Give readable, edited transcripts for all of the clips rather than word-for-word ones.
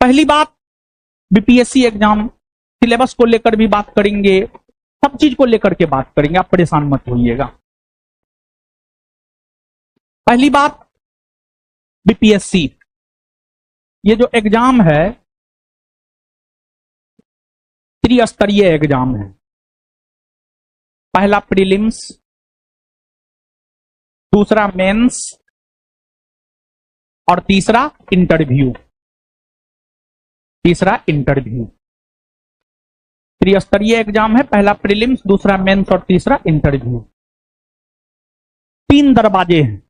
पहली बात, BPSC exam syllabus को लेकर भी बात करेंगे, सब चीज को लेकर के बात करेंगे, आप परेशान मत होइएगा। पहली बात, बीपीएससी ये जो एग्जाम है त्रिस्तरीय एग्जाम है। पहला प्रीलिम्स, दूसरा मेंस और तीसरा इंटरव्यू। त्रिस्तरीय एग्जाम है, पहला प्रीलिम्स, दूसरा मेंस और तीसरा इंटरव्यू। 3 दरवाजे हैं।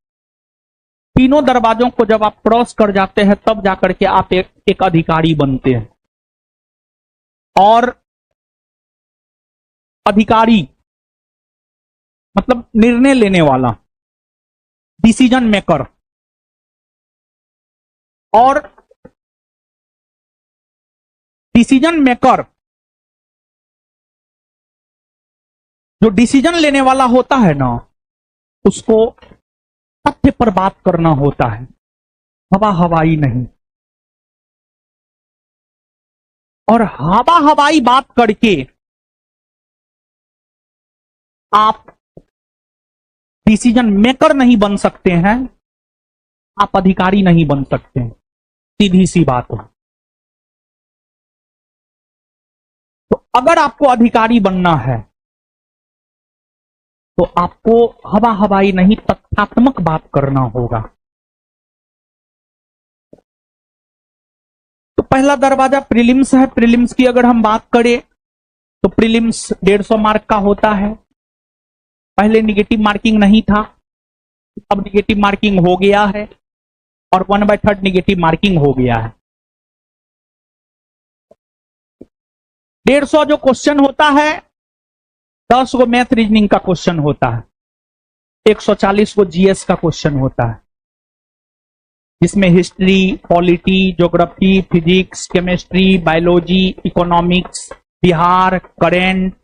तीनों दरवाजों को जब आप क्रॉस कर जाते हैं तब जाकर के आप एक अधिकारी बनते हैं। और अधिकारी मतलब निर्णय लेने वाला, डिसीजन मेकर। और डिसीजन मेकर जो डिसीजन लेने वाला होता है ना, उसको तथ्य पर बात करना होता है, हवा हवाई नहीं। और हवा हवाई बात करके आप डिसीजन मेकर नहीं बन सकते हैं, आप अधिकारी नहीं बन सकते हैं, सीधी सी बात है। तो अगर आपको अधिकारी बनना है तो आपको हवा हवाई नहीं, तथ्यात्मक बात करना होगा। तो पहला दरवाजा प्रीलिम्स है। प्रीलिम्स की अगर हम बात करें तो प्रीलिम्स 150 मार्क का होता है। पहले निगेटिव मार्किंग नहीं था, अब निगेटिव मार्किंग हो गया है और 1/3 निगेटिव मार्किंग हो गया है। 150 जो क्वेश्चन होता है, 10 को मैथ रीजनिंग का क्वेश्चन होता है, 140 को जीएस का क्वेश्चन होता है, जिसमें history, polity, geography, physics, chemistry, biology, economics, Bihar, current,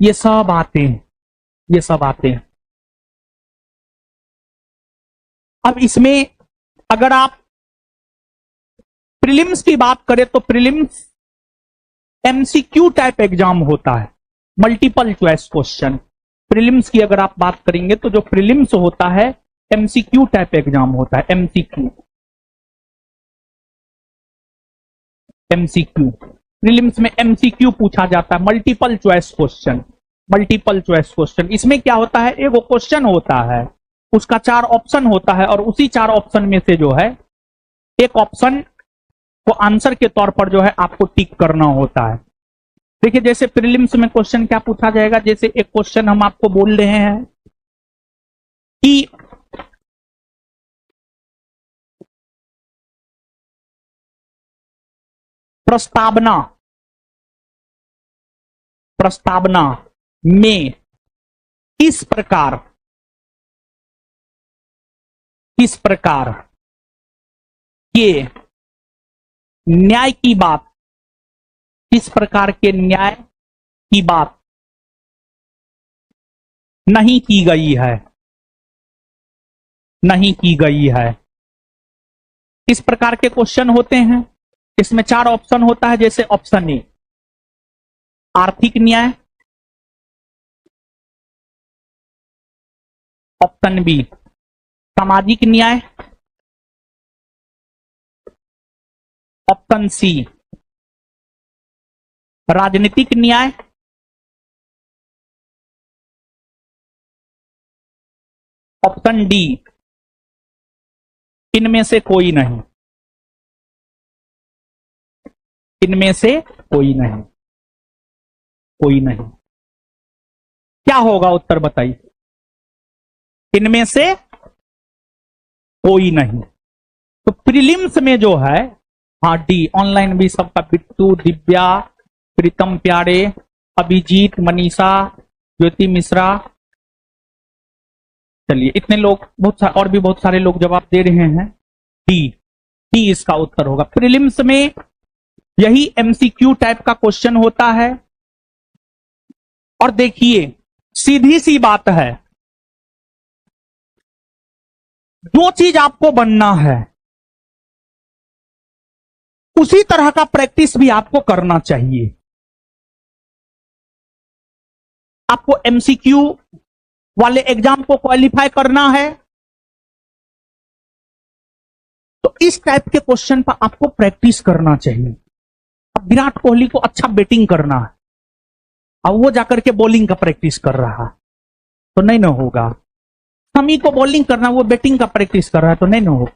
ये सब आते हैं। अब इसमें अगर आप प्रीलिम्स की बात करें तो प्रीलिम्स एमसीक्यू टाइप एग्जाम होता है, मल्टीपल चॉइस क्वेश्चन। प्रीलिम्स की अगर आप बात करेंगे तो जो प्रीलिम्स होता है एमसीक्यू टाइप एग्जाम होता है। एमसीक्यू प्रीलिम्स में एमसीक्यू पूछा जाता है, मल्टीपल चॉइस क्वेश्चन। इसमें क्या होता है, एक क्वेश्चन होता है, उसका 4 ऑप्शन होता है और उसी 4 ऑप्शन में से जो है एक ऑप्शन को आंसर के तौर पर जो है आपको टिक करना होता है। देखिए, जैसे प्रीलिम्स में क्वेश्चन क्या पूछा जाएगा, जैसे एक क्वेश्चन हम आपको बोल रहे हैं कि प्रस्तावना में किस प्रकार के न्याय की बात, किस प्रकार के न्याय की बात नहीं की गई है। इस प्रकार के क्वेश्चन होते हैं। इसमें 4 ऑप्शन होता है, जैसे ऑप्शन ए आर्थिक न्याय, ऑप्शन बी सामाजिक न्याय, ऑप्शन सी राजनीतिक न्याय, ऑप्शन डी इनमें से कोई नहीं। क्या होगा उत्तर बताइए? इनमें से कोई नहीं। तो प्रीलिम्स में जो है, हाँ डी, ऑनलाइन भी सबका, बिट्टू, दिव्या, प्रीतम प्यारे, अभिजीत, मनीषा, ज्योति मिश्रा, चलिए इतने लोग, और भी बहुत सारे लोग जवाब दे रहे हैं। डी इसका उत्तर होगा। प्रीलिम्स में यही एमसीक्यू टाइप का क्वेश्चन होता है। और देखिए, सीधी सी बात है, जो चीज आपको बनना है उसी तरह का प्रैक्टिस भी आपको करना चाहिए। आपको एमसीक्यू वाले एग्जाम को क्वालिफाई करना है तो इस टाइप के क्वेश्चन पर आपको प्रैक्टिस करना चाहिए। अब विराट कोहली को अच्छा बैटिंग करना है, अब वो जाकर के बॉलिंग का प्रैक्टिस कर रहा है तो नहीं ना होगा। शमी को बॉलिंग करना, वो बैटिंग का प्रैक्टिस कर रहा है तो नहीं ना होगा।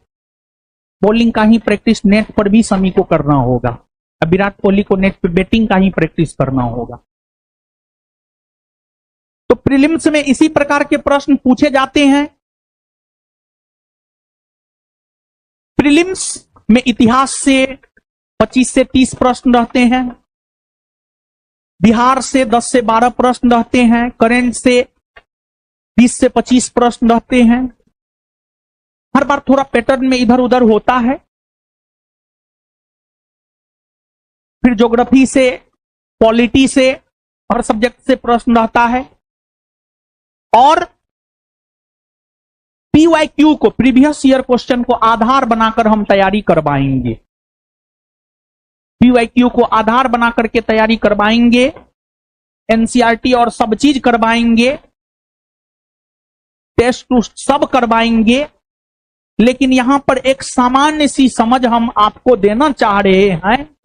बॉलिंग का ही प्रैक्टिस नेट पर भी शमी को करना होगा, अब विराट कोहली को नेट पे बैटिंग का ही प्रैक्टिस करना होगा। तो प्रीलिम्स में इसी प्रकार के प्रश्न पूछे जाते हैं। प्रीलिम्स में इतिहास से 25 से 30 प्रश्न रहते हैं, बिहार से 10 से 12 प्रश्न रहते हैं, करंट से 20 से 25 प्रश्न रहते हैं। हर बार थोड़ा पैटर्न में इधर उधर होता है। फिर ज्योग्राफी से, पॉलिटी से, हर सब्जेक्ट से प्रश्न रहता है। और पीवाईक्यू को, प्रीवियस ईयर क्वेश्चन को आधार बनाकर हम तैयारी करवाएंगे। पीवाईक्यू को आधार बना करके तैयारी करवाएंगे, एनसीईआरटी और सब चीज करवाएंगे, टेस्ट टू सब करवाएंगे। लेकिन यहां पर एक सामान्य सी समझ हम आपको देना चाह रहे हैं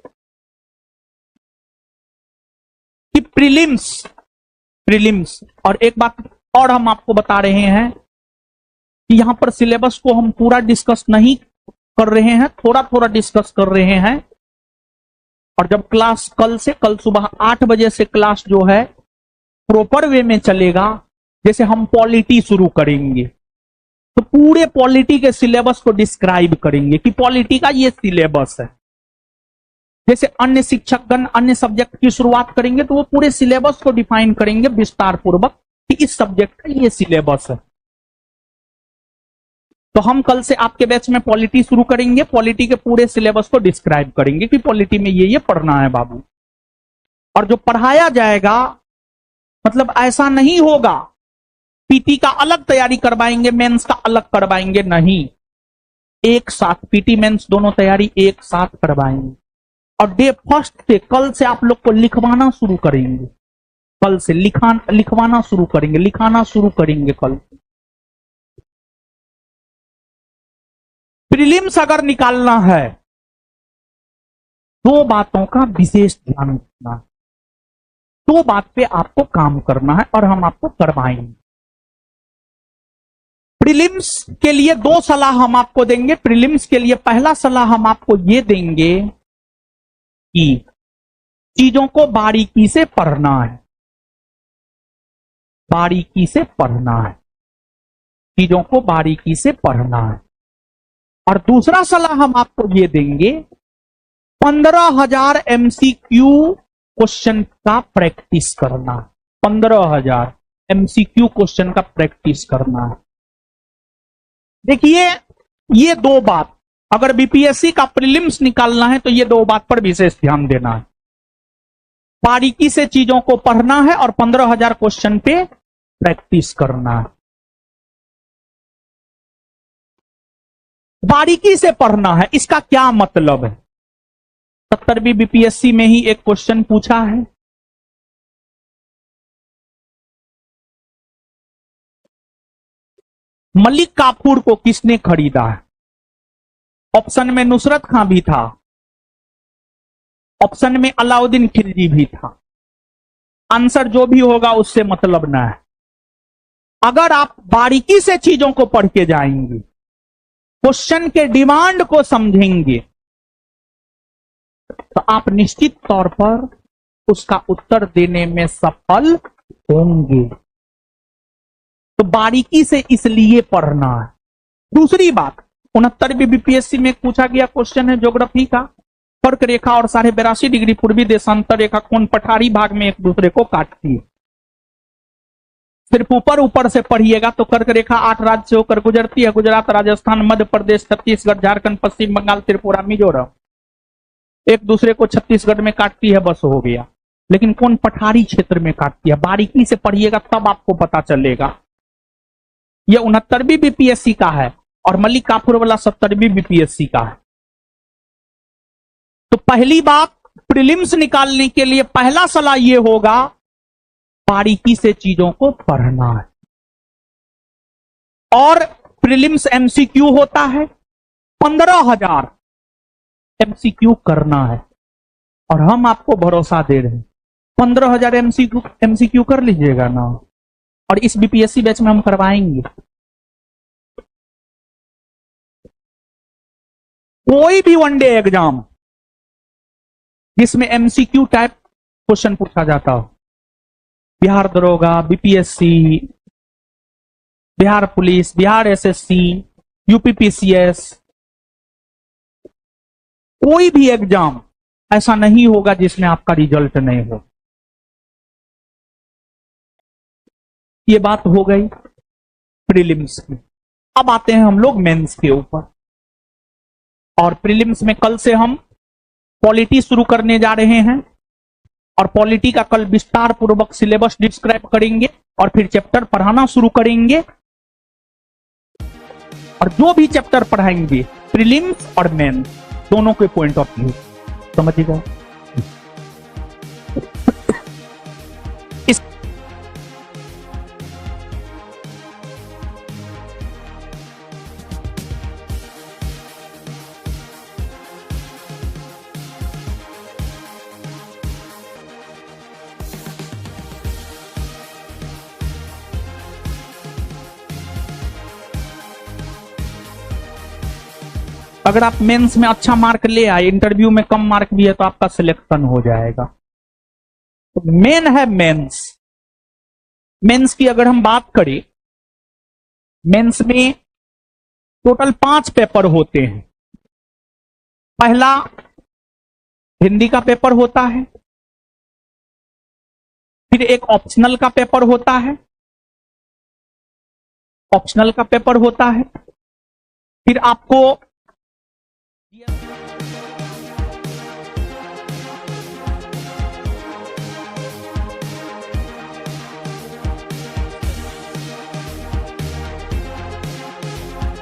कि प्रीलिम्स और एक बात और हम आपको बता रहे हैं कि यहां पर सिलेबस को हम पूरा डिस्कस नहीं कर रहे हैं, थोड़ा थोड़ा डिस्कस कर रहे हैं। और जब क्लास कल सुबह 8 बजे से क्लास जो है प्रॉपर वे में चलेगा, जैसे हम पॉलिटी शुरू करेंगे तो पूरे पॉलिटी के सिलेबस को डिस्क्राइब करेंगे कि पॉलिटी का ये सिलेबस है। जैसे अन्य शिक्षकगण अन्य सब्जेक्ट की शुरुआत करेंगे तो वो पूरे सिलेबस को डिफाइन करेंगे विस्तार पूर्वक कि इस सब्जेक्ट का ये सिलेबस है। तो हम कल से आपके बैच में पॉलिटी शुरू करेंगे, पॉलिटी के पूरे सिलेबस को डिस्क्राइब करेंगे कि पॉलिटी में ये पढ़ना है बाबू। और जो पढ़ाया जाएगा मतलब ऐसा नहीं होगा पीटी का अलग तैयारी करवाएंगे, मेंस का अलग करवाएंगे, नहीं, एक साथ पीटी मेंस दोनों तैयारी एक साथ करवाएंगे। और डे फर्स्ट से कल से आप लोग को लिखवाना शुरू करेंगे, कल से लिखवाना शुरू करेंगे, लिखाना शुरू करेंगे कल। प्रीलिम्स अगर निकालना है दो बातों का विशेष ध्यान रखना है, दो बात पे आपको काम करना है और हम आपको करवाएंगे। प्रीलिम्स के लिए दो सलाह हम आपको देंगे। प्रीलिम्स के लिए पहला सलाह हम आपको ये देंगे कि चीजों को बारीकी से पढ़ना है, बारीकी से पढ़ना है, चीजों को बारीकी से पढ़ना है। और दूसरा सलाह हम आपको ये देंगे 15,000 एमसीक्यू क्वेश्चन का प्रैक्टिस करना है, 15,000 एमसीक्यू क्वेश्चन का प्रैक्टिस करना है। देखिए ये दो बात, अगर बीपीएससी का प्रीलिम्स निकालना है तो ये दो बात पर विशेष ध्यान देना है। बारीकी से चीजों को पढ़ना है और 15,000 क्वेश्चन पे प्रैक्टिस करना है। बारीकी से पढ़ना है, इसका क्या मतलब है? 70वीं बीपीएससी में ही एक क्वेश्चन पूछा है, मलिक काफूर को किसने खरीदा है? ऑप्शन में नुसरत खां भी था, ऑप्शन में अलाउद्दीन खिलजी भी था। आंसर जो भी होगा उससे मतलब ना है। अगर आप बारीकी से चीजों को पढ़ के जाएंगे, क्वेश्चन के डिमांड को समझेंगे, तो आप निश्चित तौर पर उसका उत्तर देने में सफल होंगे। तो बारीकी से इसलिए पढ़ना है। दूसरी बात, 69वीं बीपीएससी में पूछा गया क्वेश्चन है ज्योग्राफी का, कर्क रेखा और 82.5 डिग्री पूर्वी देशांतर रेखा कौन पठारी भाग में एक दूसरे को काटती है? सिर्फ ऊपर ऊपर से पढ़िएगा तो कर्क रेखा 8 राज्य से होकर गुजरती है, गुजरात, राजस्थान, मध्य प्रदेश, छत्तीसगढ़, झारखंड, पश्चिम बंगाल, त्रिपुरा, मिजोरम, एक दूसरे को छत्तीसगढ़ में काटती है, बस हो गया। लेकिन कौन पठारी क्षेत्र में काटती है? बारीकी से पढ़िएगा तब आपको पता चलेगा। यह 69वीं बीपीएससी का है और मलिक काफूर वाला 70वीं बीपीएससी का है। तो पहली बात, प्रीलिम्स निकालने के लिए पहला सलाह यह होगा, बारीकी से चीजों को पढ़ना है। और प्रीलिम्स एमसीक्यू होता है, 15,000 एमसीक्यू करना है। और हम आपको भरोसा दे रहे हैं, 15,000 एमसीक्यू कर लीजिएगा ना, और इस बीपीएससी बैच में हम करवाएंगे। कोई भी वनडे एग्जाम जिसमें एमसीक्यू टाइप क्वेश्चन पूछा जाता हो, बिहार दरोगा, BPSC, Bihar police, Bihar SSC, UPPCS, कोई भी एग्जाम ऐसा नहीं होगा जिसमें आपका रिजल्ट नहीं हो। ये बात हो गई प्रीलिम्स की। अब आते हैं हम लोग मेंस के ऊपर। और प्रीलिम्स में कल से हम पॉलिटी शुरू करने जा रहे हैं, और पॉलिटी का कल विस्तार पूर्वक सिलेबस डिस्क्राइब करेंगे, और फिर चैप्टर पढ़ाना शुरू करेंगे। और जो भी चैप्टर पढ़ाएंगे, प्रीलिम्स और मेंस दोनों के पॉइंट ऑफ व्यू समझिएगा। अगर आप मेंस में अच्छा मार्क ले आए, इंटरव्यू में कम मार्क भी है, तो आपका सिलेक्शन हो जाएगा। तो मेन है मेंस। मेंस की अगर हम बात करें, मेंस में टोटल 5 पेपर होते हैं। पहला हिंदी का पेपर होता है, फिर एक ऑप्शनल का पेपर होता है, ऑप्शनल का पेपर होता है, फिर आपको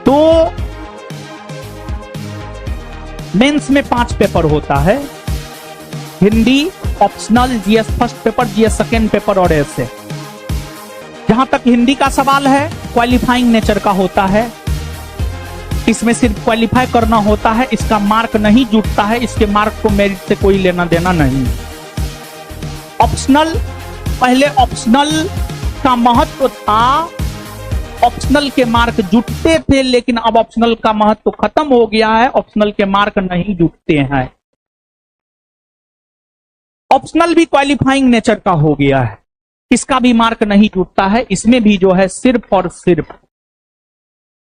तो मेंस में 5 पेपर होता है, Hindi, optional, GS first paper, GS second paper और ऐसे। जहां तक हिंदी का सवाल है, क्वालिफाइंग नेचर का होता है। इसमें सिर्फ क्वालिफाई करना होता है, इसका मार्क नहीं जुटता है, इसके मार्क को मेरिट से कोई लेना देना नहीं। ऑप्शनल, पहले ऑप्शनल का महत्व था, ऑप्शनल के मार्क जुटते थे, लेकिन अब ऑप्शनल का महत्व खत्म हो गया है, ऑप्शनल के मार्क नहीं जुटते हैं। ऑप्शनल भी क्वालिफाइंग नेचर का हो गया है, इसका भी मार्क नहीं जुटता है। इसमें भी जो है सिर्फ और सिर्फ,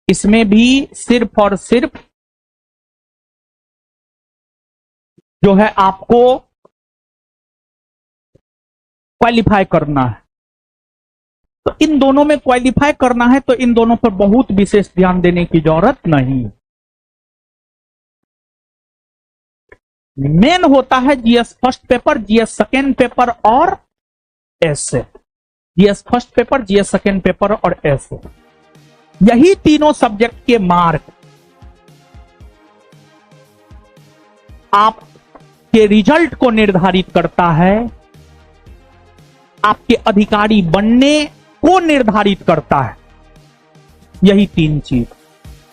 इसमें भी सिर्फ और सिर्फ जो है आपको क्वालिफाई करना है। तो इन दोनों में क्वालिफाई करना है, तो इन दोनों पर बहुत विशेष ध्यान देने की जरूरत नहीं। मेन होता है GS first paper, GS second paper और ऐसे। GS first paper, GS second paper और ऐसे, यही तीनों सब्जेक्ट के मार्क आपके रिजल्ट को निर्धारित करता है, आपके अधिकारी बनने को निर्धारित करता है। यही 3 चीज,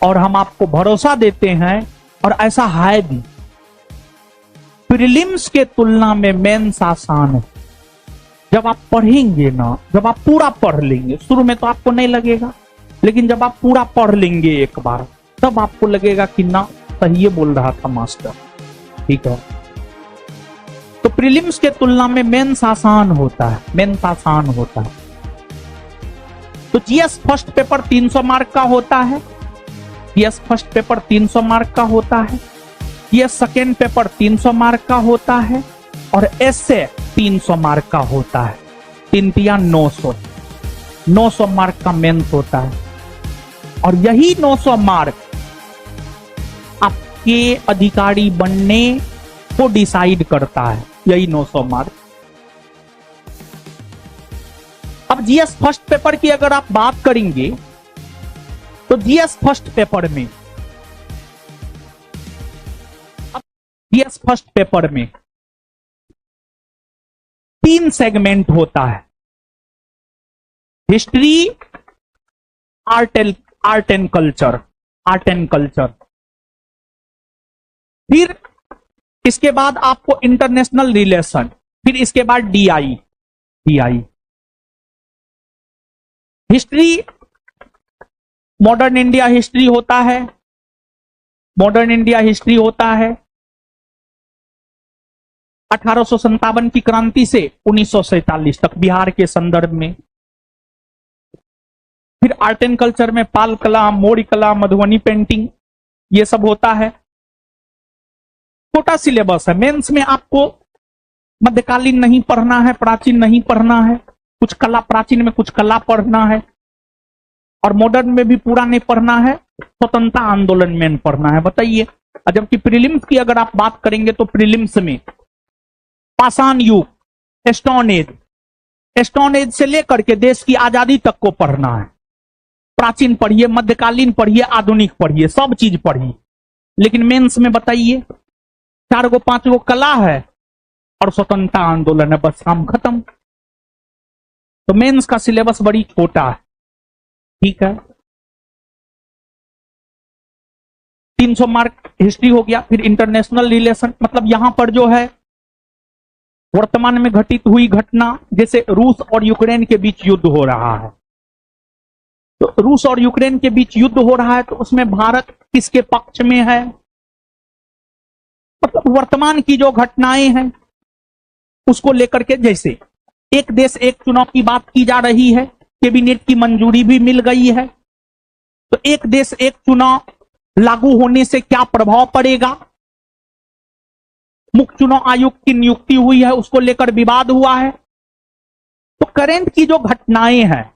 और हम आपको भरोसा देते हैं, और ऐसा है भी। प्रीलिम्स के तुलना में मेंस आसान है। जब आप पढ़ेंगे ना, जब आप पूरा पढ़ लेंगे, शुरू में तो आपको नहीं लगेगा, लेकिन जब आप पूरा पढ़ लेंगे एक बार, तब आपको लगेगा कि ना, सही बोल रहा था मास्टर। ठीक है, तो प्रीलिम्स के तुलना में मेंस आसान होता है, मेंस आसान होता है। तो जीएस फर्स्ट पेपर 300 मार्क का होता है, जीएस फर्स्ट पेपर 300 मार्क का होता है, जीएस सेकेंड पेपर 300 मार्क का होता है, और ऐसे 300 मार्क का होता है। 3 900 मार्क का मेंस होता है। और यही 900 मार्क आपके अधिकारी बनने को डिसाइड करता है, यही 900 मार्क। अब जीएस फर्स्ट पेपर की अगर आप बात करेंगे, तो जीएस फर्स्ट पेपर में अब जीएस फर्स्ट पेपर में 3 सेगमेंट होता है, हिस्ट्री, आर्ट एंड कल्चर, फिर इसके बाद आपको इंटरनेशनल रिलेशन, फिर इसके बाद DI. History, modern India history होता है, 1857 की क्रांति से 1947 तक बिहार के संदर्भ में। फिर आर्ट एंड कल्चर में पाल कला, मौर्य कला, मधुबनी पेंटिंग, ये सब होता है। छोटा सिलेबस है। मेंस में आपको मध्यकालीन नहीं पढ़ना है, प्राचीन नहीं पढ़ना है, कुछ कला, प्राचीन में कुछ कला पढ़ना है, और मॉडर्न में भी पूरा नहीं पढ़ना है, स्वतंत्रता आंदोलन में पढ़ना है। बताइए, जबकि प्रीलिम्स की अगर आप बात करेंगे तो प्रीलिम्स में पाषाण युग, स्टोन एज से लेकर के देश की आजादी तक को पढ़ना है। प्राचीन पढ़िए, मध्यकालीन पढ़िए, आधुनिक पढ़िए, सब चीज पढ़िए। लेकिन मेंस में बताइए 4 गो 5 गो कला है और स्वतंत्रता आंदोलन है, बस काम खत्म। तो मेंस का सिलेबस बड़ी छोटा है, ठीक है। 300 मार्क हिस्ट्री हो गया। फिर इंटरनेशनल रिलेशन, मतलब यहां पर जो है वर्तमान में घटित हुई घटना, जैसे रूस और यूक्रेन के बीच युद्ध हो रहा है, तो रूस और यूक्रेन के बीच युद्ध हो रहा है, तो उसमें भारत किसके पक्ष में है, मतलब वर्तमान की जो घटनाएं हैं उसको लेकर के, जैसे एक देश एक चुनाव की बात की जा रही है, कैबिनेट की मंजूरी भी मिल गई है, तो एक देश एक चुनाव लागू होने से क्या प्रभाव पड़ेगा, मुख्य चुनाव आयोग की नियुक्ति हुई है, उसको लेकर विवाद हुआ है। तो करंट की जो घटनाएं हैं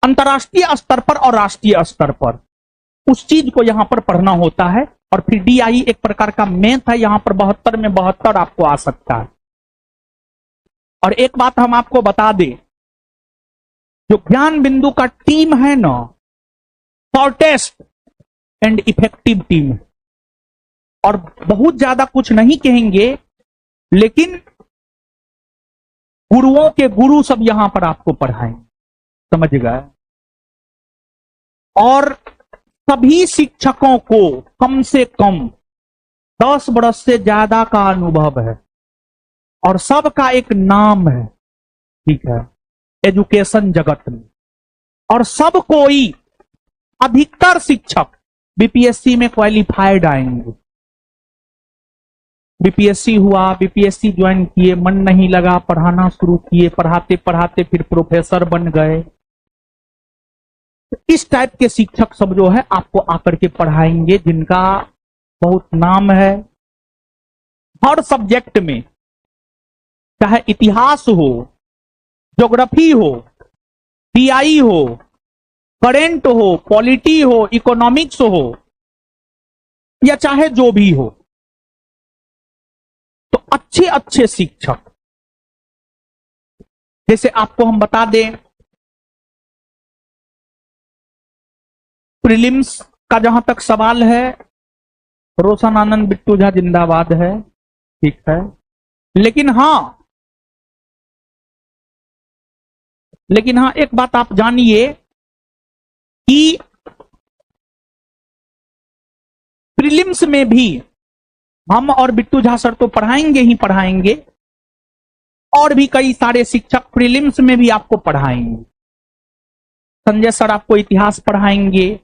अंतर्राष्ट्रीय स्तर पर और राष्ट्रीय स्तर पर, उस चीज को यहां पर पढ़ना होता है। और फिर डीआई एक प्रकार का मैथ है, यहां पर 72 में 72 आपको आ सकता है। और एक बात हम आपको बता दें, जो ज्ञान बिंदु का टीम है ना, शॉर्टेस्ट एंड इफेक्टिव टीम है। और बहुत ज्यादा कुछ नहीं कहेंगे, लेकिन गुरुओं के गुरु सब यहां पर आपको पढ़ाएंगे, समझ गए। और सभी शिक्षकों को कम से कम 10 वर्ष से ज्यादा का अनुभव है, और सबका एक नाम है, ठीक है, एजुकेशन जगत में। और सब कोई, अधिकतर शिक्षक बीपीएससी में क्वालिफाइड आएंगे। बीपीएससी हुआ, बीपीएससी ज्वाइन किए, मन नहीं लगा, पढ़ाना शुरू किए, पढ़ाते पढ़ाते फिर प्रोफेसर बन गए। इस टाइप के शिक्षक सब जो है आपको आकर के पढ़ाएंगे, जिनका बहुत नाम है हर सब्जेक्ट में, चाहे इतिहास हो, ज्योग्राफी हो, डीआई हो, करेंट हो, पॉलिटी हो, इकोनॉमिक्स हो, या चाहे जो भी हो। तो अच्छे अच्छे शिक्षक, जैसे आपको हम बता दें, प्रीलिम्स का जहां तक सवाल है, रोशन आनंद बिट्टू झा जिंदाबाद है, ठीक है। लेकिन हाँ, एक बात आप जानिए कि प्रीलिम्स में भी हम और बिट्टू झा सर तो पढ़ाएंगे ही पढ़ाएंगे, और भी कई सारे शिक्षक प्रीलिम्स में भी आपको पढ़ाएंगे। संजय सर आपको इतिहास पढ़ाएंगे,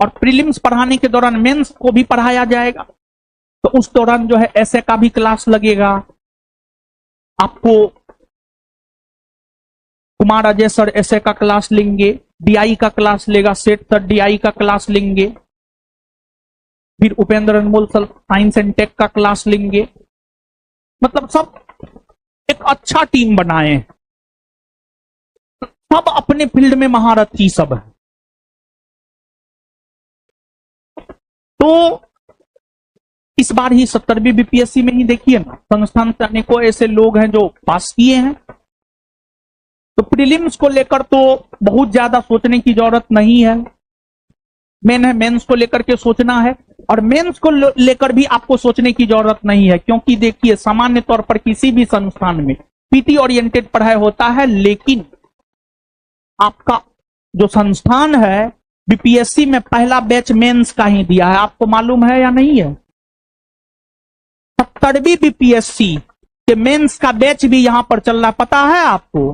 और प्रीलिम्स पढ़ाने के दौरान मेंस को भी पढ़ाया जाएगा। तो उस दौरान जो है एसए का भी क्लास लगेगा आपको। कुमार अजय सर एसए का क्लास लेंगे, डीआई का क्लास लेगा, सेठ सर डीआई का क्लास लेंगे, फिर उपेंद्र अनमोल सर साइंस एंड टेक का क्लास लेंगे। मतलब सब एक अच्छा टीम बनाए, सब अपने फील्ड में महारथी सब है। तो इस बार ही 70वीं बीपीएससी में ही देखिए ना, संस्थान से अनेकों ऐसे लोग हैं जो पास किए हैं। तो प्रीलिम्स को लेकर तो बहुत ज्यादा सोचने की जरूरत नहीं है। मेन है, मेंस को लेकर के सोचना है। और मेंस को लेकर भी आपको सोचने की जरूरत नहीं है, क्योंकि देखिए सामान्य तौर पर किसी भी संस्थान में पीटी ओरिएंटेड पढ़ाई होता है, लेकिन आपका जो संस्थान है बीपीएससी में पहला बैच मेंस का ही दिया है, आपको मालूम है या नहीं है? 70वीं बीपीएससी के मेंस का बैच भी यहां पर चल रहा, पता है आपको?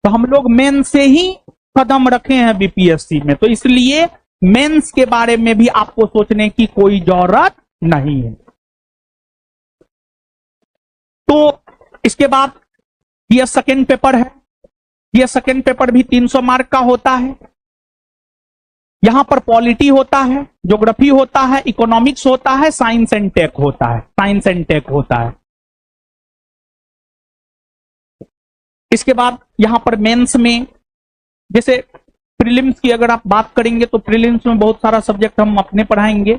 तो हम लोग मेंस से ही कदम रखे हैं बीपीएससी में, तो इसलिए मेंस के बारे में भी आपको सोचने की कोई जरूरत नहीं है। तो इसके बाद ये सेकेंड पेपर है। ये सेकेंड पेपर भी 300 मार्क का होता है। यहां पर पॉलिटी होता है, ज्योग्राफी होता है, इकोनॉमिक्स होता है, साइंस एंड टेक होता है। साइंस एंड टेक होता है। इसके बाद यहां पर मेंस में, जैसे प्रीलिम्स की अगर आप बात करेंगे तो प्रीलिम्स में बहुत सारा सब्जेक्ट हम अपने पढ़ाएंगे,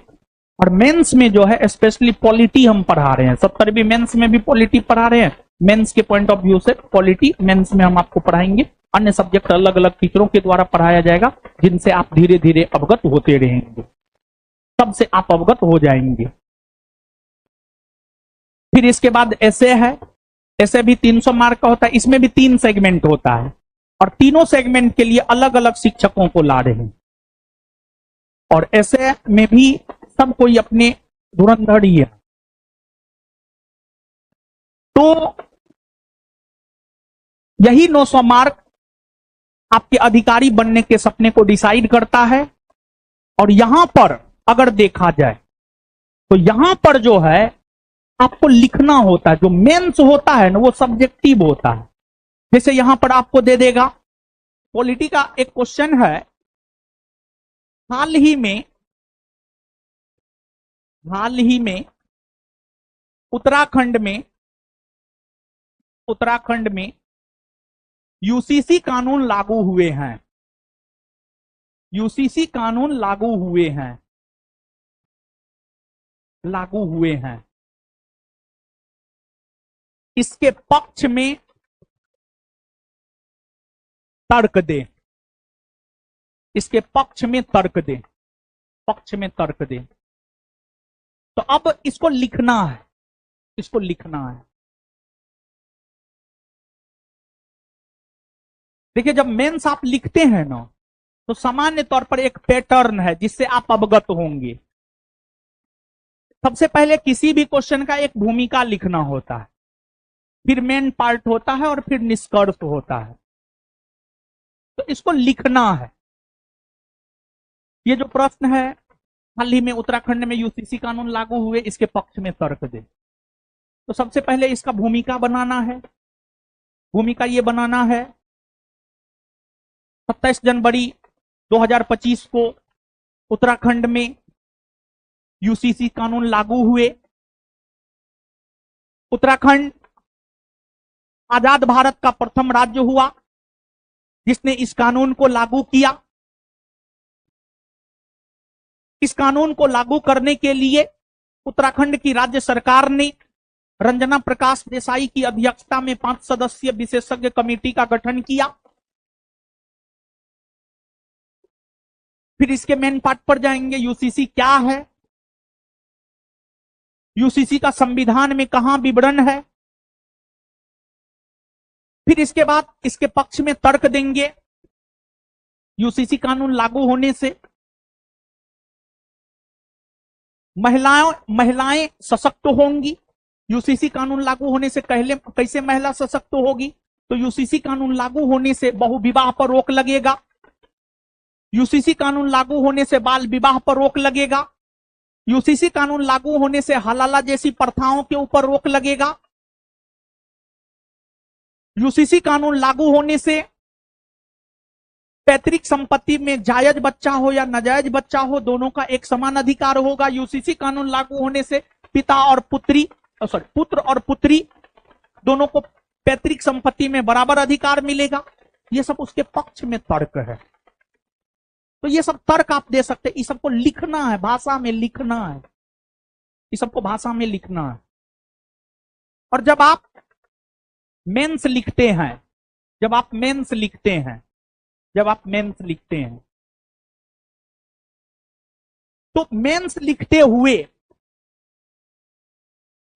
और मेंस में जो है स्पेशली पॉलिटी हम पढ़ा रहे हैं। 70वीं मेंस में भी पॉलिटी पढ़ा रहे हैं। मेंस के पॉइंट ऑफ व्यू से पॉलिटी मेंस में हम आपको पढ़ाएंगे। अन्य सब्जेक्ट अलग अलग टीचरों के द्वारा पढ़ाया जाएगा, जिनसे आप धीरे धीरे अवगत होते रहेंगे, तब से आप अवगत हो जाएंगे। फिर इसके बाद ऐसे है। ऐसे भी 300 मार्क का होता है। इसमें भी 3 सेगमेंट होता है, और तीनों सेगमेंट के लिए अलग अलग शिक्षकों को ला रहे हैं। और ऐसे में भी सब कोई अपने धुरंधर ही है। तो यही 900 मार्क आपके अधिकारी बनने के सपने को डिसाइड करता है। और यहां पर अगर देखा जाए तो यहां पर जो है आपको लिखना होता है। जो मेंस होता है ना वो सब्जेक्टिव होता है। जैसे यहां पर आपको दे देगा, पॉलिटी का एक क्वेश्चन है, हाल ही में उत्तराखंड में यूसीसी कानून लागू हुए हैं। यूसीसी कानून लागू हुए हैं। इसके पक्ष में तर्क दें। इसके पक्ष में तर्क दें। पक्ष में तर्क दें। तो अब इसको लिखना है। इसको लिखना है। देखिए जब मेंस आप लिखते हैं ना, तो सामान्य तौर पर एक पैटर्न है जिससे आप अवगत होंगे। सबसे पहले किसी भी क्वेश्चन का एक भूमिका लिखना होता है, फिर मेन पार्ट होता है, और फिर निष्कर्ष होता है। तो इसको लिखना है। ये जो प्रश्न है, हाल ही में उत्तराखंड में यूसीसी कानून लागू हुए, इसके पक्ष में तर्क दे। तो सबसे पहले इसका भूमिका बनाना है। भूमिका ये बनाना है, 27 जनवरी 2025 को उत्तराखंड में यूसीसी कानून लागू हुए। उत्तराखंड आजाद भारत का प्रथम राज्य हुआ जिसने इस कानून को लागू किया। इस कानून को लागू करने के लिए उत्तराखंड की राज्य सरकार ने रंजना प्रकाश देसाई की अध्यक्षता में 5 सदस्यीय विशेषज्ञ कमेटी का गठन किया। फिर इसके मेन पार्ट पर जाएंगे, यूसीसी क्या है, यूसीसी का संविधान में कहां विवरण है। फिर इसके बाद इसके पक्ष में तर्क देंगे। यूसीसी कानून लागू होने से महिलाएं सशक्त होंगी। यूसीसी कानून लागू होने से कैसे महिला सशक्त होगी? तो यूसीसी कानून लागू होने से बहुविवाह पर रोक लगेगा। यूसीसी कानून लागू होने से बाल विवाह पर रोक लगेगा। यूसीसी कानून लागू होने से हलाला जैसी प्रथाओं के ऊपर रोक लगेगा। यूसीसी कानून लागू होने से पैतृक संपत्ति में जायज बच्चा हो या नाजायज बच्चा हो, दोनों का एक समान अधिकार होगा। यूसीसी कानून लागू होने से पिता और पुत्र और पुत्री दोनों को पैतृक संपत्ति में बराबर अधिकार मिलेगा। ये सब उसके पक्ष में तर्क है। तो ये सब तर्क आप दे सकते हैं। इस सबको लिखना है, भाषा में लिखना है। इस सबको भाषा में लिखना है। और जब आप मेंस लिखते हैं, जब आप मेंस लिखते हैं तो मेंस लिखते हुए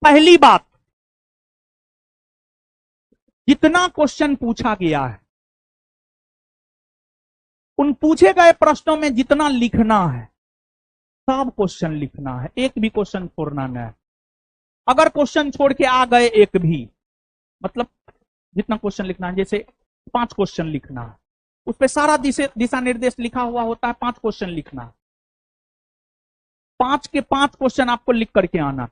पहली बात, जितना क्वेश्चन पूछा गया है उन पूछे गए प्रश्नों में जितना लिखना है सब क्वेश्चन लिखना है, एक भी क्वेश्चन छोड़ना नहीं है। अगर क्वेश्चन छोड़ के आ गए एक भी, मतलब जितना क्वेश्चन लिखना है, जैसे 5 क्वेश्चन लिखना है, उस पर सारा दिशा निर्देश लिखा हुआ होता है, 5 क्वेश्चन लिखना है, 5 के 5 क्वेश्चन आपको लिख करके आना,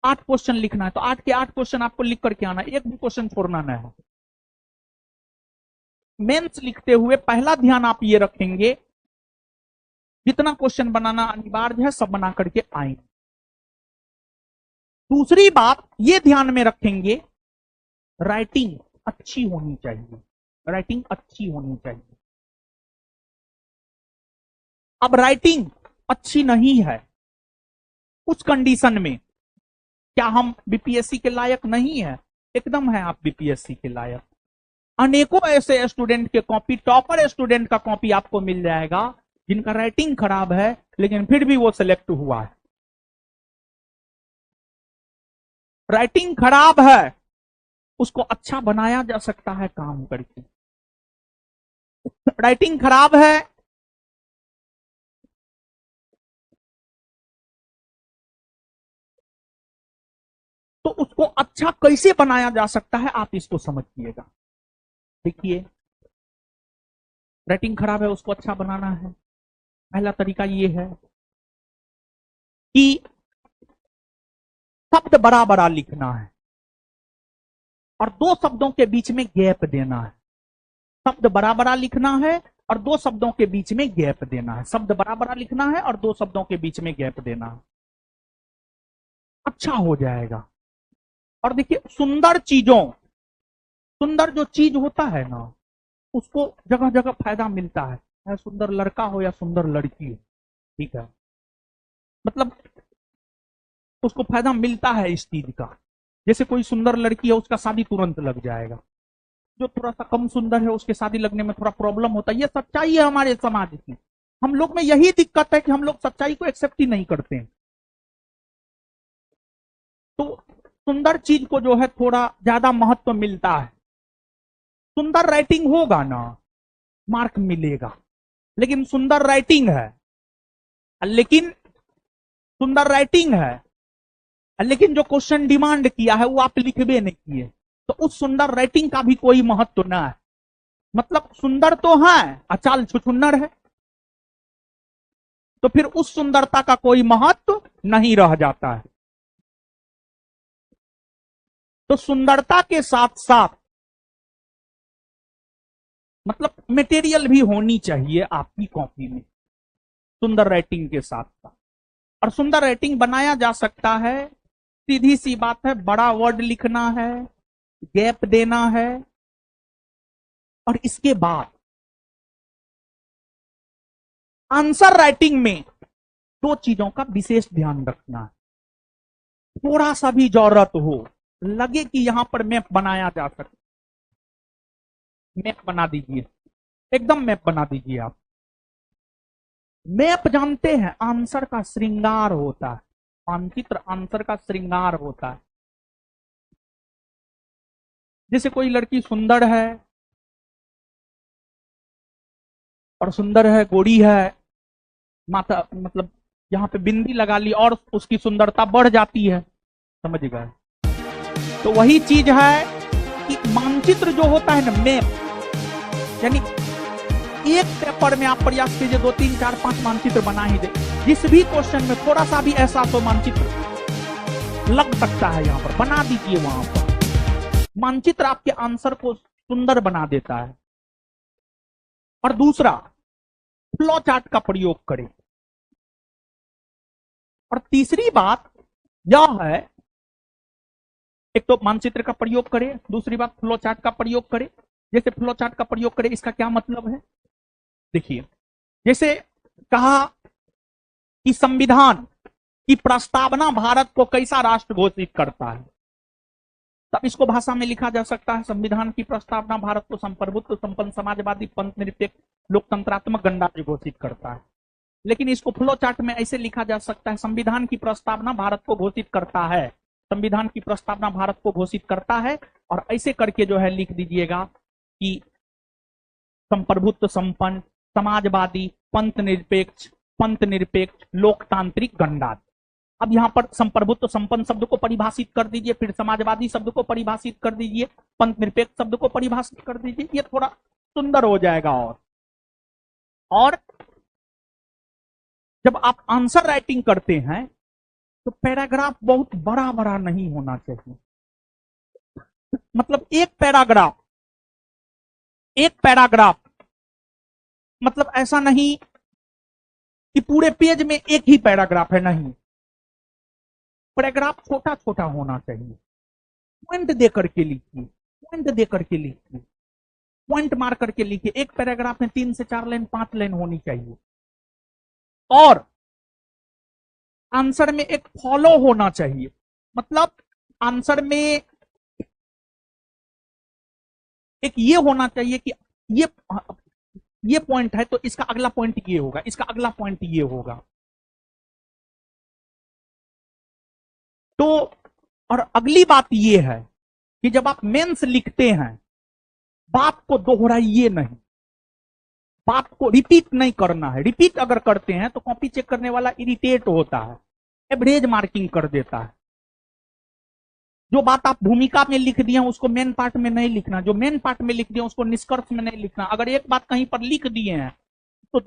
8 क्वेश्चन लिखना है तो 8 के 8 क्वेश्चन आपको लिख करके आना, एक भी क्वेश्चन छोड़ना नहीं है। मेंस लिखते हुए पहला ध्यान आप ये रखेंगे, जितना क्वेश्चन बनाना अनिवार्य है सब बना करके आएंगे। दूसरी बात ये ध्यान में रखेंगे, राइटिंग अच्छी होनी चाहिए, राइटिंग अच्छी होनी चाहिए। अब राइटिंग अच्छी नहीं है, उस कंडीशन में क्या हम बीपीएससी के लायक नहीं है? एकदम है आप बीपीएससी के लायक। अनेकों ऐसे स्टूडेंट के कॉपी, टॉपर स्टूडेंट का कॉपी आपको मिल जाएगा जिनका राइटिंग खराब है लेकिन फिर भी वो सिलेक्ट हुआ है। राइटिंग खराब है, उसको अच्छा बनाया जा सकता है काम करके। राइटिंग खराब है, तो उसको अच्छा कैसे बनाया जा सकता है आप इसको समझिएगा। देखिए, राइटिंग खराब है, उसको अच्छा बनाना है। पहला तरीका ये है कि शब्द बड़ा बड़ा लिखना है और 2 शब्दों के बीच में गैप देना है। शब्द बड़ा बड़ा लिखना है और 2 शब्दों के बीच में गैप देना है। शब्द बड़ा बड़ा लिखना है और 2 शब्दों के बीच में गैप देना है, अच्छा हो जाएगा। और देखिए, सुंदर चीजों, सुंदर जो चीज होता है ना, उसको जगह जगह फायदा मिलता है, चाहे सुंदर लड़का हो या सुंदर लड़की हो, ठीक है, मतलब उसको फायदा मिलता है इस चीज का। जैसे कोई सुंदर लड़की है, उसका शादी तुरंत लग जाएगा, जो थोड़ा सा कम सुंदर है उसके शादी लगने में थोड़ा प्रॉब्लम होता है। ये सच्चाई है हमारे समाज की। हम लोग में यही दिक्कत है कि हम लोग सच्चाई को एक्सेप्ट ही नहीं करते हैं। तो सुंदर चीज को जो है थोड़ा ज्यादा महत्व मिलता है। सुंदर राइटिंग होगा ना, मार्क मिलेगा। लेकिन सुंदर राइटिंग है, लेकिन सुंदर राइटिंग है, लेकिन जो क्वेश्चन डिमांड किया है वो आप लिखबे नहीं किए, तो उस सुंदर राइटिंग का भी कोई महत्व ना है। मतलब सुंदर तो है, अचाल छुछुन्नर है, तो फिर उस सुंदरता का कोई महत्व नहीं रह जाता है। तो सुंदरता के साथ साथ मतलब मटेरियल भी होनी चाहिए आपकी कॉपी में, सुंदर राइटिंग के साथ साथ। और सुंदर राइटिंग बनाया जा सकता है, सीधी सी बात है, बड़ा वर्ड लिखना है, गैप देना है, और इसके बाद आंसर राइटिंग में 2 चीजों का विशेष ध्यान रखना है। थोड़ा सा भी जरूरत हो, लगे कि यहां पर मैप बनाया जा सकता, मैप बना दीजिए, एकदम मैप बना दीजिए आप। मैप जानते हैं आंसर का श्रृंगार होता है, मानचित्र आंसर का श्रृंगार होता है। जैसे कोई लड़की सुंदर है और सुंदर है, गोरी है, माता मतलब यहाँ पे बिंदी लगा ली और उसकी सुंदरता बढ़ जाती है, समझ गए? तो वही चीज है कि मानचित्र जो होता है ना, मैप, यानी एक पेपर में आप प्रयास कीजिए 2, 3, 4, 5 मानचित्र बना ही दे। जिस भी क्वेश्चन में थोड़ा सा भी ऐसा तो मानचित्र लग सकता है, यहां पर बना दीजिए। वहां पर मानचित्र आपके आंसर को सुंदर बना देता है। और दूसरा, फ्लो चार्ट का प्रयोग करें। और तीसरी बात यह है, एक तो मानचित्र का प्रयोग करें, दूसरी बात फ्लो चार्ट का प्रयोग करें। जैसे फ्लो चार्ट का प्रयोग करें, इसका क्या मतलब है? देखिए, जैसे कहा कि संविधान की प्रस्तावना भारत को कैसा राष्ट्र घोषित करता है, तब इसको भाषा में लिखा जा सकता है, संविधान की प्रस्तावना भारत को संप्रभुत्व, संपन्न, समाजवादी, पंथ निरपेक्ष, लोकतंत्रात्मक गणराज्य घोषित करता है। लेकिन इसको फ्लो चार्ट में ऐसे लिखा जा सकता है, संविधान की प्रस्तावना भारत को घोषित करता है, संविधान की प्रस्तावना भारत को घोषित करता है, और ऐसे करके जो है लिख दीजिएगा कि संप्रभुत्व संपन्न, समाजवादी, पंथ निरपेक्ष, लोकतांत्रिक, गणराज्य। अब यहां पर संप्रभुत्व संपन्न शब्द को परिभाषित कर दीजिए, फिर समाजवादी शब्द को परिभाषित कर दीजिए, पंथ निरपेक्ष शब्द को परिभाषित कर दीजिए, ये थोड़ा सुंदर हो जाएगा। और जब आप आंसर राइटिंग करते हैं तो पैराग्राफ बहुत बड़ा बड़ा नहीं होना चाहिए। मतलब एक पैराग्राफ मतलब ऐसा नहीं कि पूरे पेज में एक ही पैराग्राफ है, नहीं, पैराग्राफ छोटा छोटा होना चाहिए। पॉइंट दे करके लिखिए, पॉइंट मार करके लिखिए। एक पैराग्राफ में 3 से 4 लाइन, 5 लाइन होनी चाहिए। और आंसर में एक फॉलो होना चाहिए, मतलब आंसर में एक ये होना चाहिए कि ये पॉइंट है तो इसका अगला पॉइंट ये होगा, इसका अगला पॉइंट ये होगा। तो और अगली बात ये है कि जब आप मेंस लिखते हैं, बात को दोहराइए नहीं, बात को रिपीट नहीं करना है। रिपीट अगर करते हैं तो कॉपी चेक करने वाला इरिटेट होता है, एवरेज मार्किंग कर देता है। जो बात आप भूमिका में लिख दिए उसको मेन पार्ट में नहीं लिखना, जो मेन पार्ट में लिख दिए उसको निष्कर्ष में नहीं लिखना। अगर एक बात कहीं पर लिख दिए हैं तो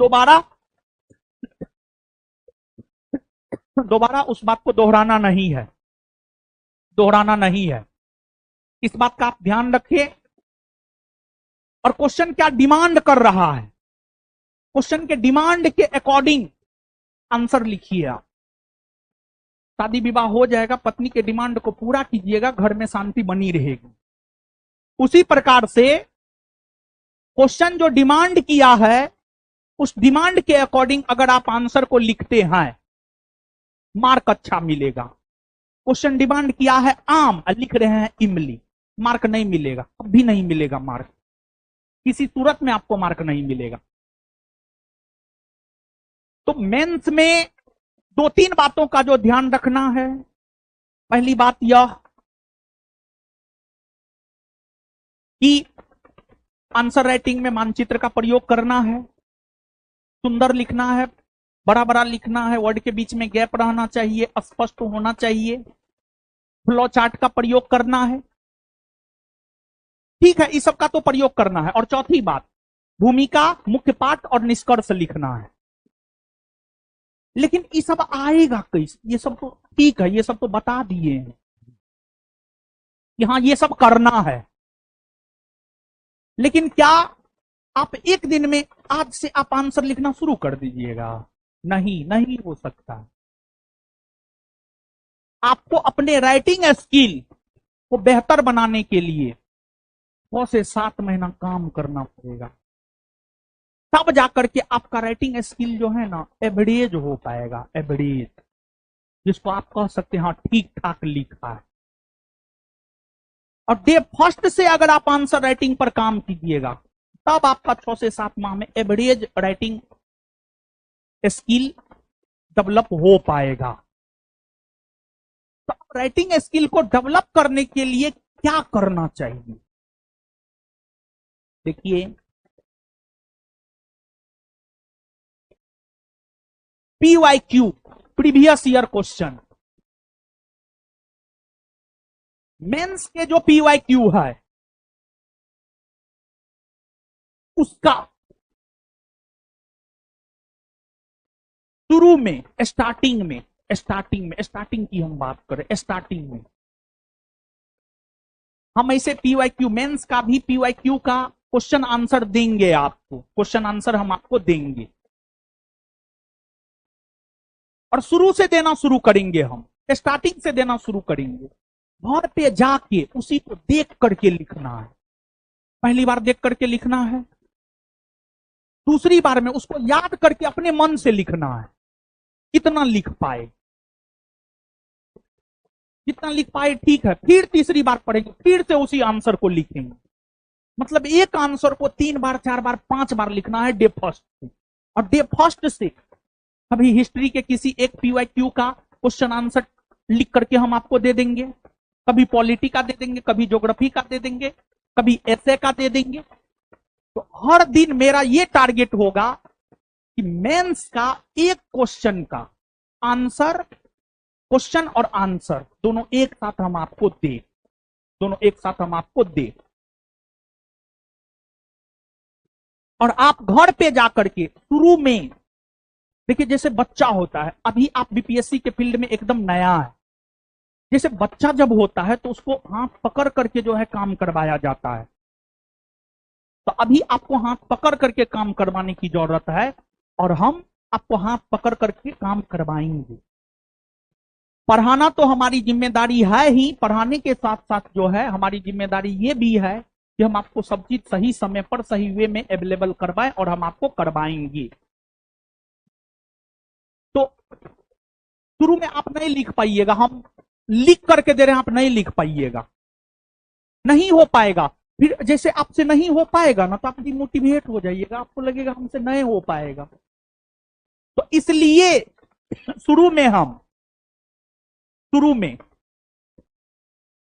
दोबारा उस बात को दोहराना नहीं है। इस बात का आप ध्यान रखिए। और क्वेश्चन क्या डिमांड कर रहा है, क्वेश्चन के डिमांड के अकॉर्डिंग आंसर लिखिए। आप शादी विवाह हो जाएगा, पत्नी के डिमांड को पूरा कीजिएगा, घर में शांति बनी रहेगी। उसी प्रकार से क्वेश्चन जो डिमांड किया है उस डिमांड के अकॉर्डिंग अगर आप आंसर को लिखते हैं, मार्क अच्छा मिलेगा। क्वेश्चन डिमांड किया है आम, लिख रहे हैं इमली, मार्क नहीं मिलेगा, अब भी नहीं मिलेगा मार्क, किसी सूरत में आपको मार्क नहीं मिलेगा। तो मेंस में 2-3 बातों का जो ध्यान रखना है। पहली बात यह कि आंसर राइटिंग में मानचित्र का प्रयोग करना है, सुंदर लिखना है, बड़ा बड़ा लिखना है, वर्ड के बीच में गैप रहना चाहिए, स्पष्ट होना चाहिए, फ्लो चार्ट का प्रयोग करना है। ठीक है, इस सब का तो प्रयोग करना है। और चौथी बात, भूमिका, मुख्य पाठ और निष्कर्ष लिखना है। लेकिन ये सब आएगा कैसे? ये सब तो ठीक है, ये सब तो बता दिए हैं कि हाँ ये सब करना है, लेकिन क्या आप एक दिन में आज से आप आंसर लिखना शुरू कर दीजिएगा? नहीं हो सकता। आपको अपने राइटिंग स्किल को बेहतर बनाने के लिए 6 से 7 महीना काम करना पड़ेगा, तब जाकर के आपका राइटिंग स्किल जो है ना एवरेज हो पाएगा, एवरेज, जिसको आप कह सकते हैं हाँ ठीक ठाक लिखा है। और डे फर्स्ट से अगर आप आंसर राइटिंग पर काम कीजिएगा तब आपका 6 से 7 माह में एवरेज राइटिंग स्किल डेवलप हो पाएगा। तो राइटिंग स्किल को डेवलप करने के लिए क्या करना चाहिए? देखिए, PYQ, previous year question, mains के जो PYQ है उसका शुरू में स्टार्टिंग की हम बात करें, स्टार्टिंग में हम ऐसे PYQ मेंस का भी PYQ का क्वेश्चन आंसर देंगे आपको, क्वेश्चन आंसर हम आपको देंगे और शुरू से देना शुरू करेंगे, हम स्टार्टिंग से देना शुरू करेंगे। घर पे जाके उसी को देख करके लिखना है। पहली बार देख करके लिखना है, दूसरी बार में उसको याद करके अपने मन से लिखना है। कितना लिख पाए, जितना लिख पाए ठीक है, फिर तीसरी बार पढ़ेंगे, फिर से उसी आंसर को लिखेंगे। मतलब एक आंसर को 3 बार 4 बार 5 बार लिखना है डे फर्स्ट से, और डे फर्स्ट से कभी हिस्ट्री के किसी एक पीवाईक्यू का क्वेश्चन आंसर लिख करके हम आपको दे देंगे, कभी पॉलिटी का दे देंगे, कभी ज्योग्राफी का दे देंगे, कभी एसए का दे देंगे। तो हर दिन मेरा ये टारगेट होगा कि मेंस का एक क्वेश्चन का आंसर, क्वेश्चन और आंसर दोनों एक साथ हम आपको दे, दोनों एक साथ हम आपको दे, और आप घर पे जाकर के शुरू में देखिए, जैसे बच्चा होता है, अभी आप बीपीएससी के फील्ड में एकदम नया है, जैसे बच्चा जब होता है तो उसको हाथ पकड़ करके जो है काम करवाया जाता है। तो अभी आपको हाथ पकड़ करके काम करवाने की जरूरत है, और हम आपको हाथ पकड़ करके काम करवाएंगे। पढ़ाना तो हमारी जिम्मेदारी है ही, पढ़ाने के साथ साथ जो है हमारी जिम्मेदारी ये भी है कि हम आपको सब चीज सही समय पर सही वे में अवेलेबल करवाएं, और हम आपको करवाएंगे। तो शुरू में आप नहीं लिख पाइएगा, हम लिख करके दे रहे हैं, आप नहीं लिख पाइएगा, नहीं हो पाएगा। फिर जैसे आपसे नहीं हो पाएगा ना, तो आप डिमोटिवेट हो जाइएगा, आपको लगेगा हमसे नहीं हो पाएगा। तो इसलिए शुरू में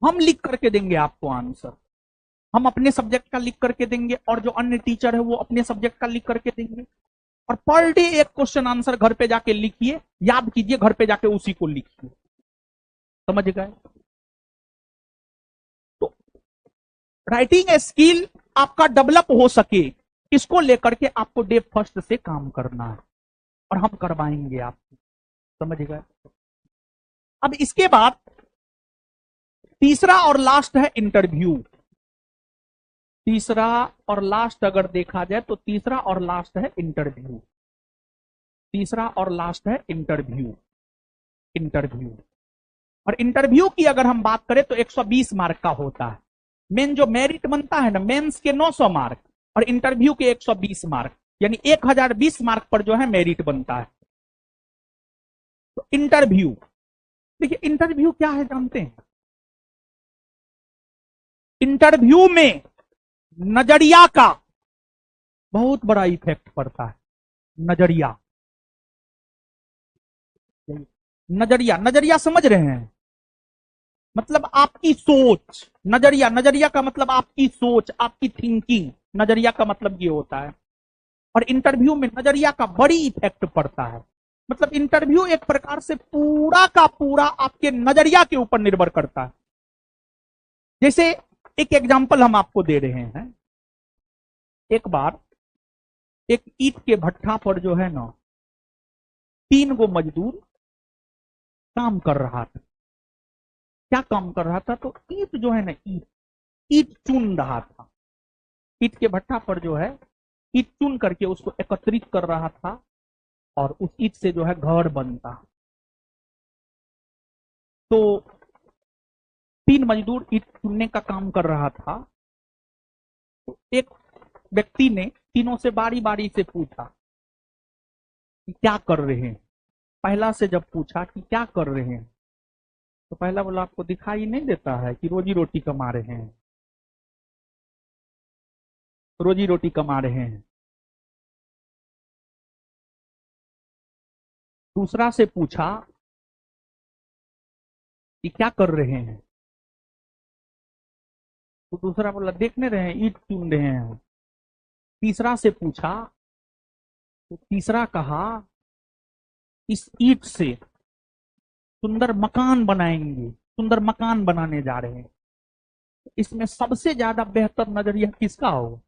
हम लिख करके देंगे आपको आंसर, हम अपने सब्जेक्ट का लिख करके देंगे, और जो अन्य टीचर है वो अपने सब्जेक्ट का लिख करके देंगे। और पर डे एक क्वेश्चन आंसर घर पे जाके लिखिए, याद कीजिए, घर पे जाके उसी को लिखिए। समझ गए? तो राइटिंग स्किल आपका डेवलप हो सके, इसको लेकर के आपको डे फर्स्ट से काम करना है, और हम करवाएंगे आपको। समझ गए? अब इसके बाद तीसरा और लास्ट है इंटरव्यू। तीसरा और लास्ट अगर देखा जाए तो तीसरा और लास्ट है इंटरव्यू। तीसरा और लास्ट है इंटरव्यू। और इंटरव्यू की अगर हम बात करें तो 120 मार्क का होता है। मेन जो मेरिट बनता है ना, मेंस के 900 मार्क और इंटरव्यू के 120 मार्क, यानी 1020 मार्क पर जो है मेरिट बनता है। तो इंटरव्यू, देखिए इंटरव्यू क्या है जानते हैं? इंटरव्यू में नजरिया का बहुत बड़ा इफेक्ट पड़ता है। नजरिया समझ रहे हैं? मतलब आपकी सोच। नजरिया का मतलब आपकी सोच, आपकी थिंकिंग, नजरिया का मतलब ये होता है। और इंटरव्यू में नजरिया का बड़ी इफेक्ट पड़ता है। मतलब इंटरव्यू एक प्रकार से पूरा का पूरा आपके नजरिया के ऊपर निर्भर करता है। जैसे एक एग्जांपल हम आपको दे रहे हैं। एक बार एक ईंट के भट्ठा पर जो है ना, 3 गो मजदूर काम कर रहा था। क्या काम कर रहा था? तो ईंट जो है ना, ईंट चुन रहा था। ईंट के भट्ठा पर जो है ईंट चुन करके उसको एकत्रित कर रहा था, और उस ईंट से जो है घर बनता। तो 3 मजदूर ईंट चुनने का काम कर रहा था। तो एक व्यक्ति ने तीनों से बारी बारी से पूछा कि क्या कर रहे हैं। पहला से जब पूछा कि क्या कर रहे हैं, तो पहला बोला आपको दिखाई नहीं देता है कि रोजी रोटी कमा रहे हैं, रोजी रोटी कमा रहे हैं। दूसरा से पूछा कि क्या कर रहे हैं, तो दूसरा बोला देखने रहे हैं, ईंट चुन रहे हैं। तीसरा से पूछा तो तीसरा कहा इस ईंट से सुंदर मकान बनाएंगे, सुंदर मकान बनाने जा रहे हैं। इसमें सबसे ज्यादा बेहतर नजरिया किसका होगा?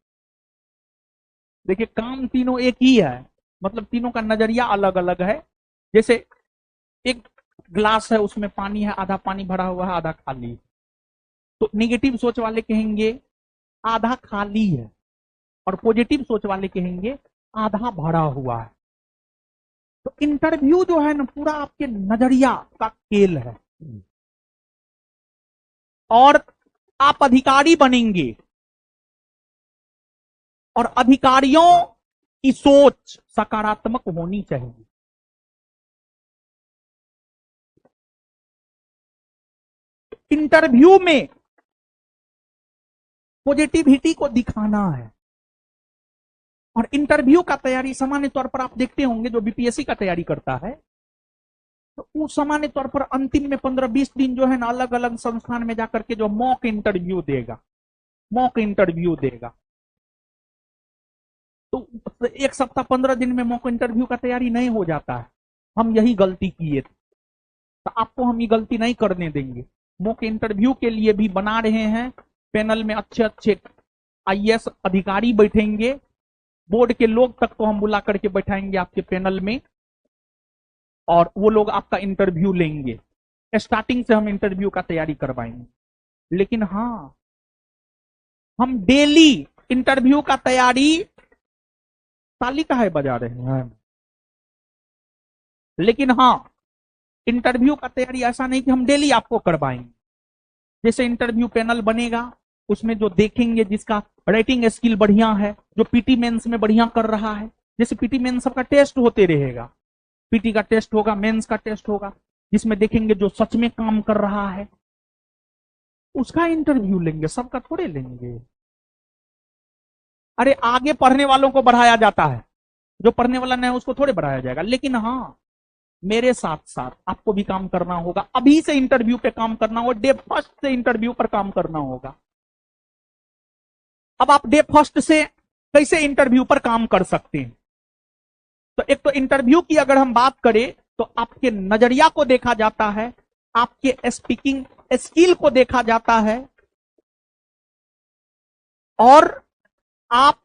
देखिए काम तीनों एक ही है, मतलब तीनों का नजरिया अलग अलग है। जैसे एक ग्लास है, उसमें पानी है, आधा पानी भरा हुआ है, आधा खाली। तो निगेटिव सोच वाले कहेंगे आधा खाली है, और पॉजिटिव सोच वाले कहेंगे आधा भरा हुआ है। तो इंटरव्यू जो है ना, पूरा आपके नजरिया का खेल है। और आप अधिकारी बनेंगे, और अधिकारियों की सोच सकारात्मक होनी चाहिए। इंटरव्यू में पॉजिटिविटी को दिखाना है। और इंटरव्यू का तैयारी सामान्य तौर पर आप देखते होंगे जो बीपीएससी का तैयारी करता है, तो वो सामान्य तौर पर अंतिम में 15-20 दिन जो है ना अलग अलग संस्थान में जाकर के जो मॉक इंटरव्यू देगा, मॉक इंटरव्यू देगा। तो एक सप्ताह 15 दिन में मॉक इंटरव्यू का तैयारी नहीं हो जाता है। हम यही गलती किए थे, तो आपको हम ये गलती नहीं करने देंगे। मॉक इंटरव्यू के लिए भी बना रहे हैं, पैनल में अच्छे अच्छे आईएएस अधिकारी बैठेंगे, बोर्ड के लोग तक को हम बुला करके बैठाएंगे आपके पैनल में, और वो लोग आपका इंटरव्यू लेंगे। स्टार्टिंग से हम इंटरव्यू का तैयारी करवाएंगे। लेकिन हाँ, हम डेली इंटरव्यू का तैयारी, ताली का है बजा रहे हैं, लेकिन हाँ इंटरव्यू का तैयारी ऐसा नहीं कि हम डेली आपको करवाएंगे। जैसे इंटरव्यू पैनल बनेगा, उसमें जो देखेंगे जिसका राइटिंग स्किल बढ़िया है, जो पीटी मेंस में बढ़िया कर रहा है, जैसे पीटी मेंस सबका टेस्ट होते रहेगा, पीटी का टेस्ट होगा, मेंस का टेस्ट होगा, जिसमें देखेंगे जो सच में काम कर रहा है उसका इंटरव्यू लेंगे, सबका थोड़े लेंगे। अरे आगे पढ़ने वालों को बढ़ाया जाता है, जो पढ़ने वाला नहीं उसको थोड़े बढ़ाया जाएगा। लेकिन हाँ, मेरे साथ साथ आपको भी काम करना होगा। अभी से इंटरव्यू पे काम करना होगा, डे फर्स्ट से इंटरव्यू पर काम करना होगा। अब आप डे फर्स्ट से कैसे इंटरव्यू पर काम कर सकते हैं? तो एक तो इंटरव्यू की अगर हम बात करें तो आपके नजरिया को देखा जाता है, आपके स्पीकिंग स्किल को देखा जाता है, और आप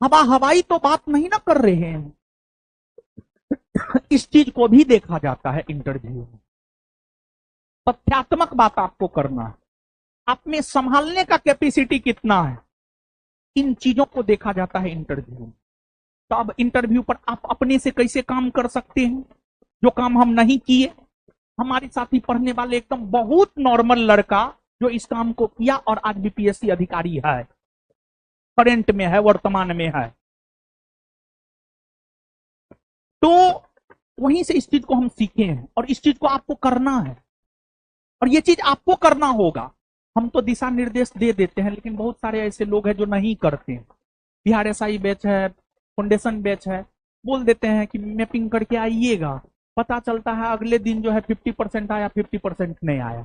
हवाई तो बात नहीं ना कर रहे हैं, इस चीज को भी देखा जाता है इंटरव्यू में। तथ्यात्मक बात आपको करना है, आप में संभालने का कैपेसिटी कितना है, इन चीजों को देखा जाता है इंटरव्यू में। तो अब इंटरव्यू पर आप अपने से कैसे काम कर सकते हैं, जो काम हम नहीं किए। हमारे साथी पढ़ने वाले एकदम बहुत नॉर्मल लड़का जो इस काम को किया और आज बीपीएससी अधिकारी है, करंट में है, वर्तमान में है। तो वहीं से इस चीज को हम सीखे हैं और इस चीज को आपको करना है, और ये चीज आपको करना होगा। हम तो दिशा निर्देश दे देते हैं, लेकिन बहुत सारे ऐसे लोग हैं जो नहीं करते हैं। बिहार एसआई बैच है, फाउंडेशन बैच है, बोल देते हैं कि मैपिंग करके आइएगा, पता चलता है अगले दिन जो है 50% आया, 50% नहीं आया।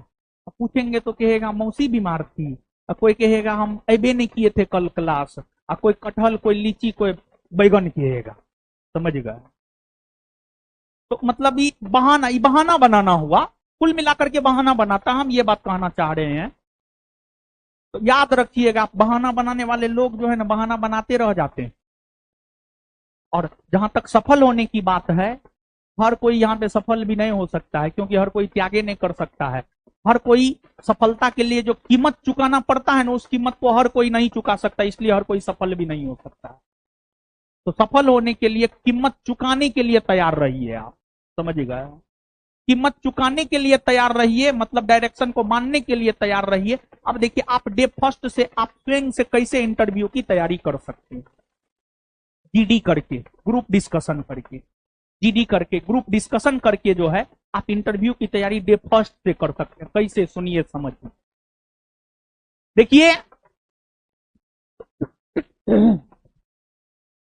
पूछेंगे तो कहेगा मौसी बीमार थी, और कोई कहेगा हम अबे नहीं किए थे कल क्लास, और कोई कटहल, कोई लीची, कोई बैगन कहेगा। समझ गए? तो मतलब ये बहाना बनाना हुआ, कुल मिलाकर के बहाना बनाता, हम ये बात कहना चाह रहे हैं। तो याद रखिएगा, आप बहाना बनाने वाले लोग जो है ना बहाना बनाते रह जाते हैं। और जहां तक सफल होने की बात है, हर कोई यहाँ पे सफल भी नहीं हो सकता है, क्योंकि हर कोई त्यागे नहीं कर सकता है। हर कोई सफलता के लिए जो कीमत चुकाना पड़ता है ना, उस कीमत को हर कोई नहीं चुका सकता, इसलिए हर कोई सफल भी नहीं हो सकता है। तो सफल होने के लिए कीमत चुकाने के लिए तैयार रहिए आप, समझ गए? कीमत चुकाने के लिए तैयार रहिए, मतलब डायरेक्शन को मानने के लिए तैयार रहिए। अब देखिए, आप डे फर्स्ट से आप स्वयं से कैसे इंटरव्यू की तैयारी कर सकते हैं। जीडी करके, ग्रुप डिस्कशन करके, जीडी करके, ग्रुप डिस्कशन करके जो है आप इंटरव्यू की तैयारी डे फर्स्ट से कर सकते हैं। कैसे? सुनिए, समझिए। देखिए,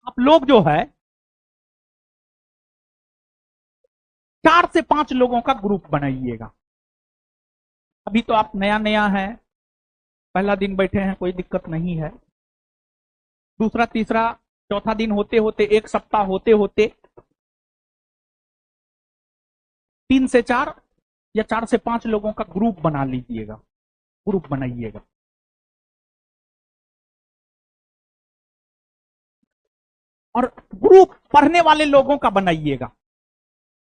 आप लोग जो है 4 से 5 लोगों का ग्रुप बनाइएगा। अभी तो आप नया नया है, पहला दिन बैठे हैं, कोई दिक्कत नहीं है। दूसरा, तीसरा, चौथा दिन होते होते, एक सप्ताह होते होते 3 से 4 या 4 से 5 लोगों का ग्रुप बना लीजिएगा, ग्रुप बनाइएगा। और ग्रुप पढ़ने वाले लोगों का बनाइएगा,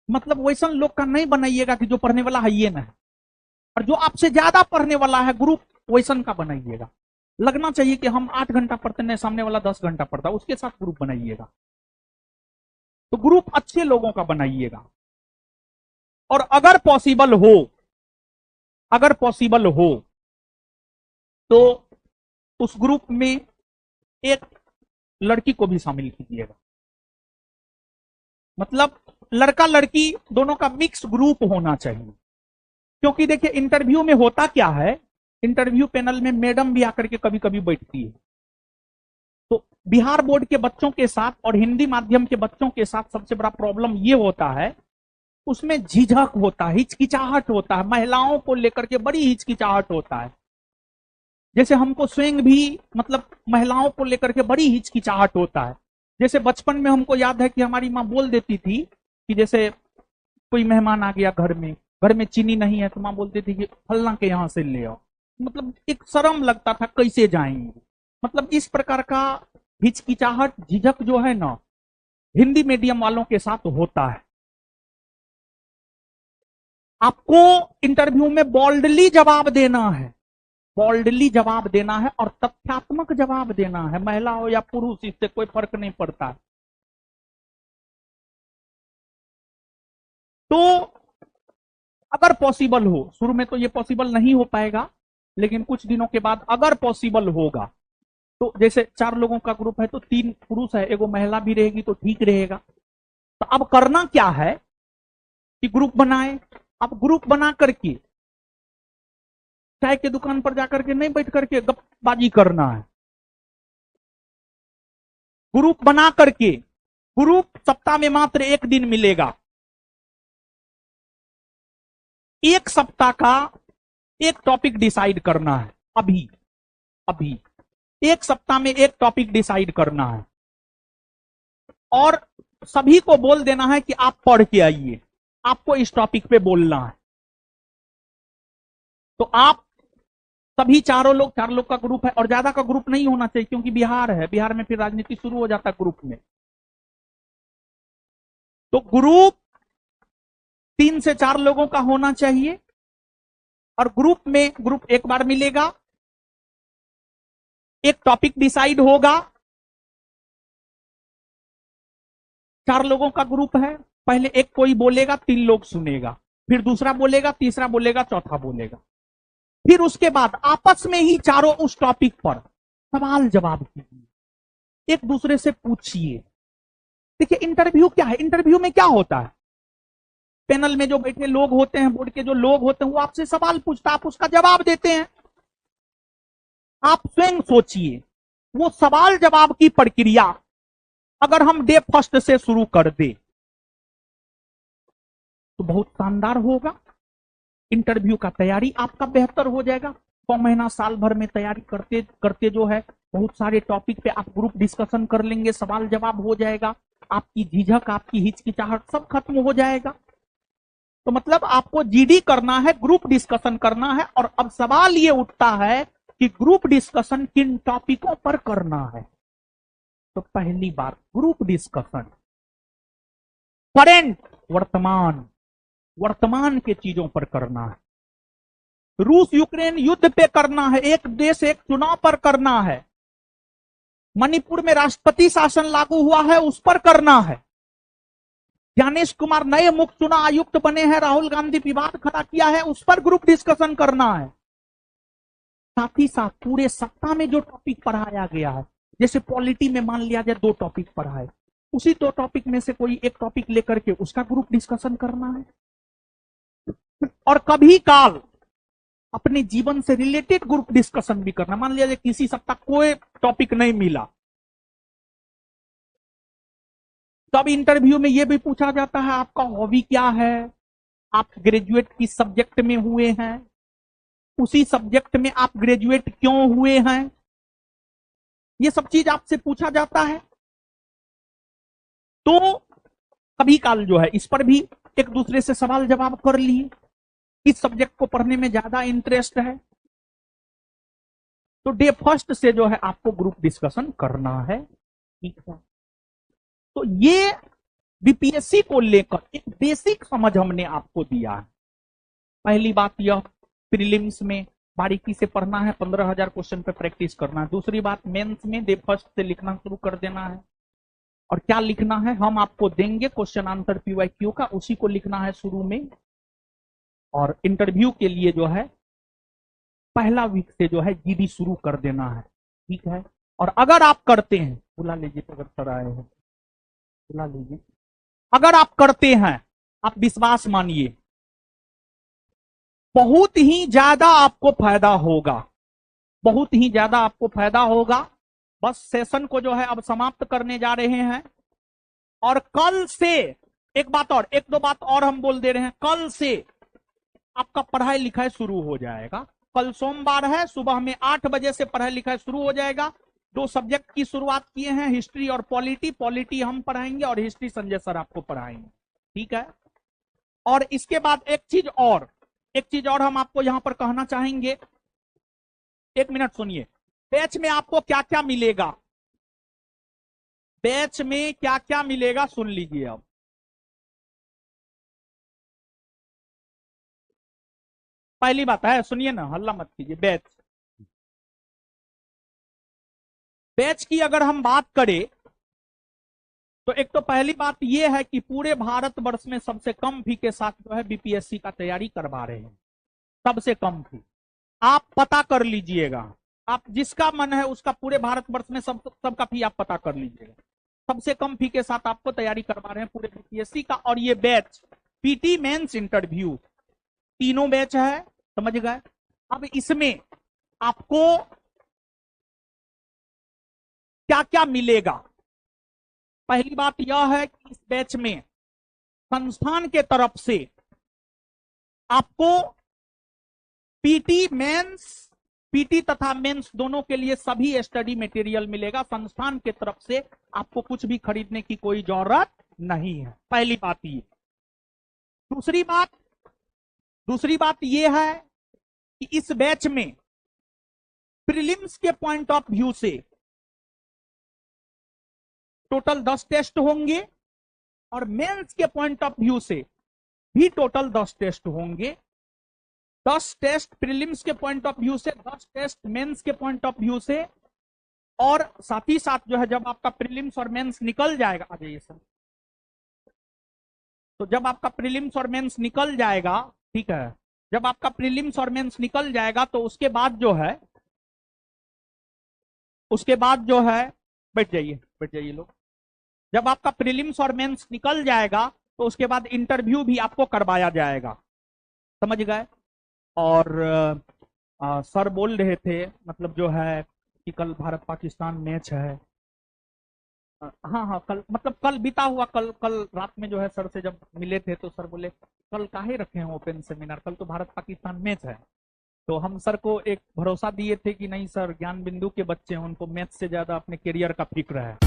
मतलब वैसा लोग का नहीं बनाइएगा कि जो पढ़ने वाला है ये ना है, और जो आपसे ज्यादा पढ़ने वाला है ग्रुप वैसा का बनाइएगा। लगना चाहिए कि हम 8 घंटा पढ़ते हैं, सामने वाला 10 घंटा पढ़ता है, उसके साथ ग्रुप बनाइएगा। तो ग्रुप अच्छे लोगों का बनाइएगा। और अगर पॉसिबल हो तो उस ग्रुप में एक लड़की को भी शामिल कीजिएगा, मतलब लड़का लड़की दोनों का मिक्स ग्रुप होना चाहिए। क्योंकि देखिए, इंटरव्यू में होता क्या है, इंटरव्यू पैनल में मैडम भी आकर के कभी कभी बैठती है, तो बिहार बोर्ड के बच्चों के साथ और हिंदी माध्यम के बच्चों के साथ सबसे बड़ा प्रॉब्लम ये होता है, उसमें झिझक होता है, हिचकिचाहट होता है, महिलाओं को लेकर के बड़ी हिचकिचाहट होता है। जैसे हमको स्वयं भी मतलब महिलाओं को लेकर के बड़ी हिचकिचाहट होता है। जैसे बचपन में हमको याद है कि हमारी माँ बोल देती थी कि जैसे कोई मेहमान आ गया घर में चीनी नहीं है तो माँ बोलती थी कि फलना के यहाँ से ले आओ। मतलब एक शर्म लगता था, कैसे जाएंगे। मतलब इस प्रकार का हिचकिचाहट, झिझक जो है ना, हिंदी मीडियम वालों के साथ होता है। आपको इंटरव्यू में बोल्डली जवाब देना है, बोल्डली जवाब देना है और तथ्यात्मक जवाब देना है। महिला हो या पुरुष, इससे कोई फर्क नहीं पड़ता। तो अगर पॉसिबल हो, शुरू में तो ये पॉसिबल नहीं हो पाएगा, लेकिन कुछ दिनों के बाद अगर पॉसिबल होगा तो जैसे 4 लोगों का ग्रुप है तो 3 पुरुष है, एगो महिला भी रहेगी तो ठीक रहेगा। तो अब करना क्या है कि ग्रुप बनाए। अब ग्रुप बना करके चाय की दुकान पर जाकर के नहीं बैठ करके गपबाजी करना है। ग्रुप बना करके, ग्रुप सप्ताह में मात्र 1 दिन मिलेगा। 1 सप्ताह का एक टॉपिक डिसाइड करना है। अभी अभी 1 सप्ताह में एक टॉपिक डिसाइड करना है और सभी को बोल देना है कि आप पढ़ के आइए, आपको इस टॉपिक पे बोलना है। तो आप सभी 4 लोग का ग्रुप है और ज्यादा का ग्रुप नहीं होना चाहिए, क्योंकि बिहार है, बिहार में फिर राजनीति शुरू हो जाता है ग्रुप में। तो ग्रुप 3 से 4 लोगों का होना चाहिए और ग्रुप एक बार मिलेगा, एक टॉपिक डिसाइड होगा। 4 लोगों का ग्रुप है, पहले एक कोई बोलेगा, 3 लोग सुनेगा, फिर दूसरा बोलेगा, तीसरा बोलेगा, चौथा बोलेगा। फिर उसके बाद आपस में ही चारों उस टॉपिक पर सवाल जवाब कीजिए, एक दूसरे से पूछिए। देखिए इंटरव्यू क्या है, इंटरव्यू में क्या होता है, पैनल में जो बैठे लोग होते हैं, बोर्ड के जो लोग होते हैं, वो आपसे सवाल पूछता है, आप उसका जवाब देते हैं। आप स्वयं सोचिए, वो सवाल जवाब की प्रक्रिया अगर हम डे फर्स्ट से शुरू कर दे तो बहुत शानदार होगा। इंटरव्यू का तैयारी आपका बेहतर हो जाएगा। 6 महीना साल भर में तैयारी करते करते जो है बहुत सारे टॉपिक पे आप ग्रुप डिस्कशन कर लेंगे, सवाल जवाब हो जाएगा, आपकी झिझक, आपकी हिचकिचाहट सब खत्म हो जाएगा। तो मतलब आपको जीडी करना है, ग्रुप डिस्कशन करना है। और अब सवाल ये उठता है कि ग्रुप डिस्कशन किन टॉपिकों पर करना है। तो पहली बार ग्रुप डिस्कशन करेंट, वर्तमान के चीजों पर करना है। रूस यूक्रेन युद्ध पे करना है, एक देश एक चुनाव पर करना है, मणिपुर में राष्ट्रपति शासन लागू हुआ है उस पर करना है, ज्ञानेश कुमार नए मुख्य चुनाव आयुक्त बने हैं, राहुल गांधी विवाद खड़ा किया है, उस पर ग्रुप डिस्कशन करना है। साथ ही साथ पूरे सप्ताह में जो टॉपिक पढ़ाया गया है, जैसे पॉलिटी में मान लिया जाए 2 टॉपिक पढ़ाए, उसी 2 टॉपिक में से कोई एक टॉपिक लेकर के उसका ग्रुप डिस्कशन करना है। और कभी काल अपने जीवन से रिलेटेड ग्रुप डिस्कशन भी करना। मान लिया जाए किसी सप्ताह कोई टॉपिक नहीं मिला, तब इंटरव्यू में यह भी पूछा जाता है आपका हॉबी क्या है, आप ग्रेजुएट किस सब्जेक्ट में हुए हैं, उसी सब्जेक्ट में आप ग्रेजुएट क्यों हुए हैं, ये सब चीज आपसे पूछा जाता है। तो कभी काल जो है इस पर भी एक दूसरे से सवाल जवाब कर लिए, किस सब्जेक्ट को पढ़ने में ज्यादा इंटरेस्ट है। तो डे फर्स्ट से जो है आपको ग्रुप डिस्कशन करना है, ठीक है। तो ये बीपीएससी को लेकर एक बेसिक समझ हमने आपको दिया है। पहली बात यह, प्रीलिम्स में बारीकी से पढ़ना है, 15,000 क्वेश्चन पे प्रैक्टिस करना है। दूसरी बात, मेंस में डे फर्स्ट से लिखना शुरू कर देना है। और क्या लिखना है हम आपको देंगे, क्वेश्चन आंसर पीवाईक्यू का, उसी को लिखना है शुरू में। और इंटरव्यू के लिए जो है पहला वीक से जो है जीडी शुरू कर देना है, ठीक है। और अगर आप करते हैं, बुला लीजिए अगर सर आए हैं, बुला लीजिए। अगर आप करते हैं, आप विश्वास मानिए, बहुत ही ज्यादा आपको फायदा होगा, बहुत ही ज्यादा आपको फायदा होगा। बस सेशन को जो है अब समाप्त करने जा रहे हैं। और कल से एक बात और, एक दो बात और हम बोल दे रहे हैं, कल से आपका पढ़ाई लिखाई शुरू हो जाएगा। कल सोमवार है, सुबह में 8 बजे से पढ़ाई लिखाई शुरू हो जाएगा। 2 सब्जेक्ट की शुरुआत किए हैं, हिस्ट्री और पॉलिटी। पॉलिटी हम पढ़ाएंगे और हिस्ट्री संजय सर आपको पढ़ाएंगे, ठीक है। और इसके बाद एक चीज और हम आपको यहां पर कहना चाहेंगे, 1 मिनट सुनिए। बैच में आपको क्या क्या मिलेगा, बैच में क्या क्या मिलेगा सुन लीजिए। अब पहली बात है, सुनिए ना, हल्ला मत कीजिए। बैच की अगर हम बात करें तो एक तो पहली बात यह है कि पूरे भारतवर्ष में सबसे कम फी के साथ जो है बीपीएससी का तैयारी करवा रहे हैं, सबसे कम फी। आप पता कर लीजिएगा, आप जिसका मन है उसका, पूरे भारतवर्ष में सबका फी आप पता कर लीजिएगा। सबसे कम फी के साथ आपको तैयारी करवा रहे हैं पूरे बीपीएससी का। और ये बैच पीटी मेंस इंटरव्यू तीनों बैच है, समझ गए। अब इसमें आपको क्या क्या मिलेगा, पहली बात यह है कि इस बैच में संस्थान के तरफ से आपको पीटी तथा मेंस दोनों के लिए सभी स्टडी मटेरियल मिलेगा। संस्थान के तरफ से आपको कुछ भी खरीदने की कोई जरूरत नहीं है, पहली बात ये। दूसरी बात यह है कि इस बैच में प्रीलिम्स के पॉइंट ऑफ व्यू से टोटल 10 टेस्ट होंगे और मेंस के पॉइंट ऑफ व्यू से भी टोटल 10 टेस्ट होंगे। 10 टेस्ट प्रीलिम्स के पॉइंट ऑफ व्यू से, 10 टेस्ट मेंस के पॉइंट ऑफ व्यू से। और साथ ही साथ जो है, जब आपका प्रीलिम्स और मेंस निकल जाएगा, आ जाइए सर, तो जब आपका प्रीलिम्स और मेंस निकल जाएगा, ठीक है, जब आपका प्रीलिम्स और मेंस निकल जाएगा तो उसके बाद जो है, बैठ जाइए लोग। जब आपका प्रीलिम्स और मेंस निकल जाएगा तो उसके बाद इंटरव्यू भी आपको करवाया जाएगा, समझ गए। और सर बोल रहे थे, मतलब जो है कि कल भारत पाकिस्तान मैच है। हाँ, कल, मतलब कल बीता हुआ, कल रात में जो है सर से जब मिले थे तो सर बोले कल काहे रखे हैं ओपन सेमिनार, कल तो भारत पाकिस्तान मैच है। तो हम सर को एक भरोसा दिए थे कि नहीं सर, ज्ञान बिंदु के बच्चे हैं, उनको मैथ से ज्यादा अपने करियर का फिक्र है।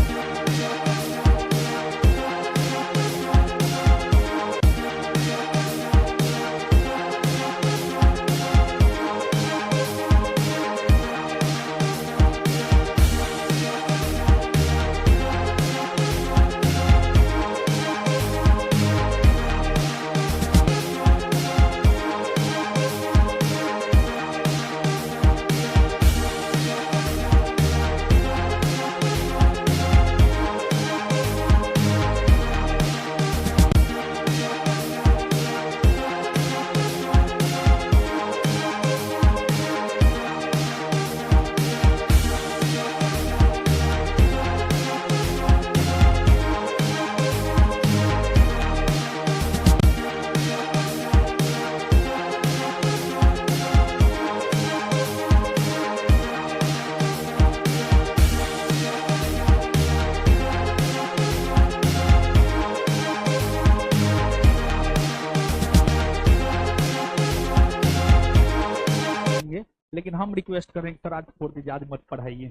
लेकिन हम रिक्वेस्ट कर रहे हैं सर आज छोड़ दीजिए, आज मत पढ़ाइए,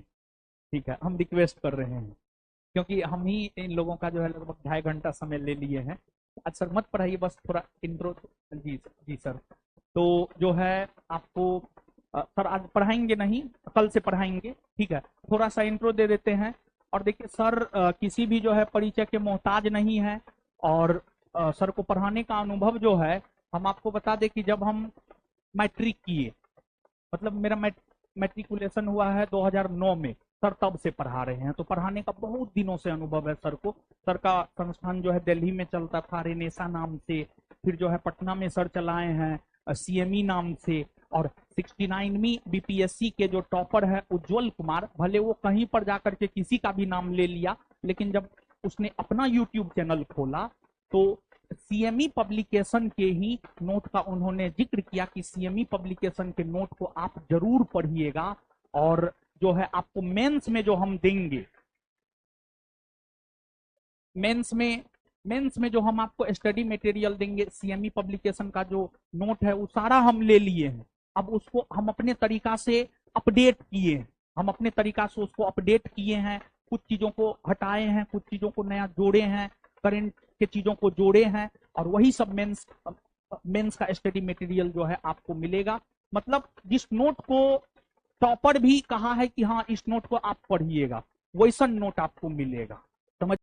ठीक है, हम रिक्वेस्ट कर रहे हैं क्योंकि हम ही इन लोगों का जो है लगभग 2.5 घंटा समय ले लिए हैं। आज सर मत पढ़ाइए, बस थोड़ा इंट्रो। जी सर, तो जो है आपको सर आज पढ़ाएंगे नहीं, कल से पढ़ाएंगे, ठीक है। थोड़ा सा इंट्रो दे देते हैं। और देखिए सर किसी भी जो है परिचय के मोहताज नहीं है। और सर को पढ़ाने का अनुभव जो है, हम आपको बता दें कि जब हम मैट्रिक किए, मतलब मेरा मैट्रिकुलेशन हुआ है 2009 में, सर तब से पढ़ा रहे हैं, तो पढ़ाने का बहुत दिनों से अनुभव है सर को। सर का संस्थान जो है दिल्ली में चलता था रेनेसा नाम से, फिर जो है पटना में सर चलाए हैं सीएमई नाम से। और 69वीं बीपीएससी के जो टॉपर है उज्जवल कुमार, भले वो कहीं पर जाकर के किसी का भी नाम ले लिया, लेकिन जब उसने अपना यूट्यूब चैनल खोला तो सीएमई पब्लिकेशन के ही नोट का उन्होंने जिक्र किया कि सीएमई पब्लिकेशन के नोट को आप जरूर पढ़िएगा। और जो है आपको मेंस में जो हम देंगे, मेंस में जो हम आपको स्टडी मटेरियल देंगे, सीएमई पब्लिकेशन का जो नोट है वो सारा हम ले लिए हैं। अब उसको हम अपने तरीका से अपडेट किए हैं, हम अपने तरीका से उसको अपडेट किए हैं, कुछ चीजों को हटाए हैं, कुछ चीजों को नया जोड़े हैं, करंट के चीजों को जोड़े हैं, और वही सब मेंस का स्टडी मटेरियल जो है आपको मिलेगा। मतलब जिस नोट को टॉपर भी कहा है कि हाँ इस नोट को आप पढ़िएगा, वैसा नोट आपको मिलेगा।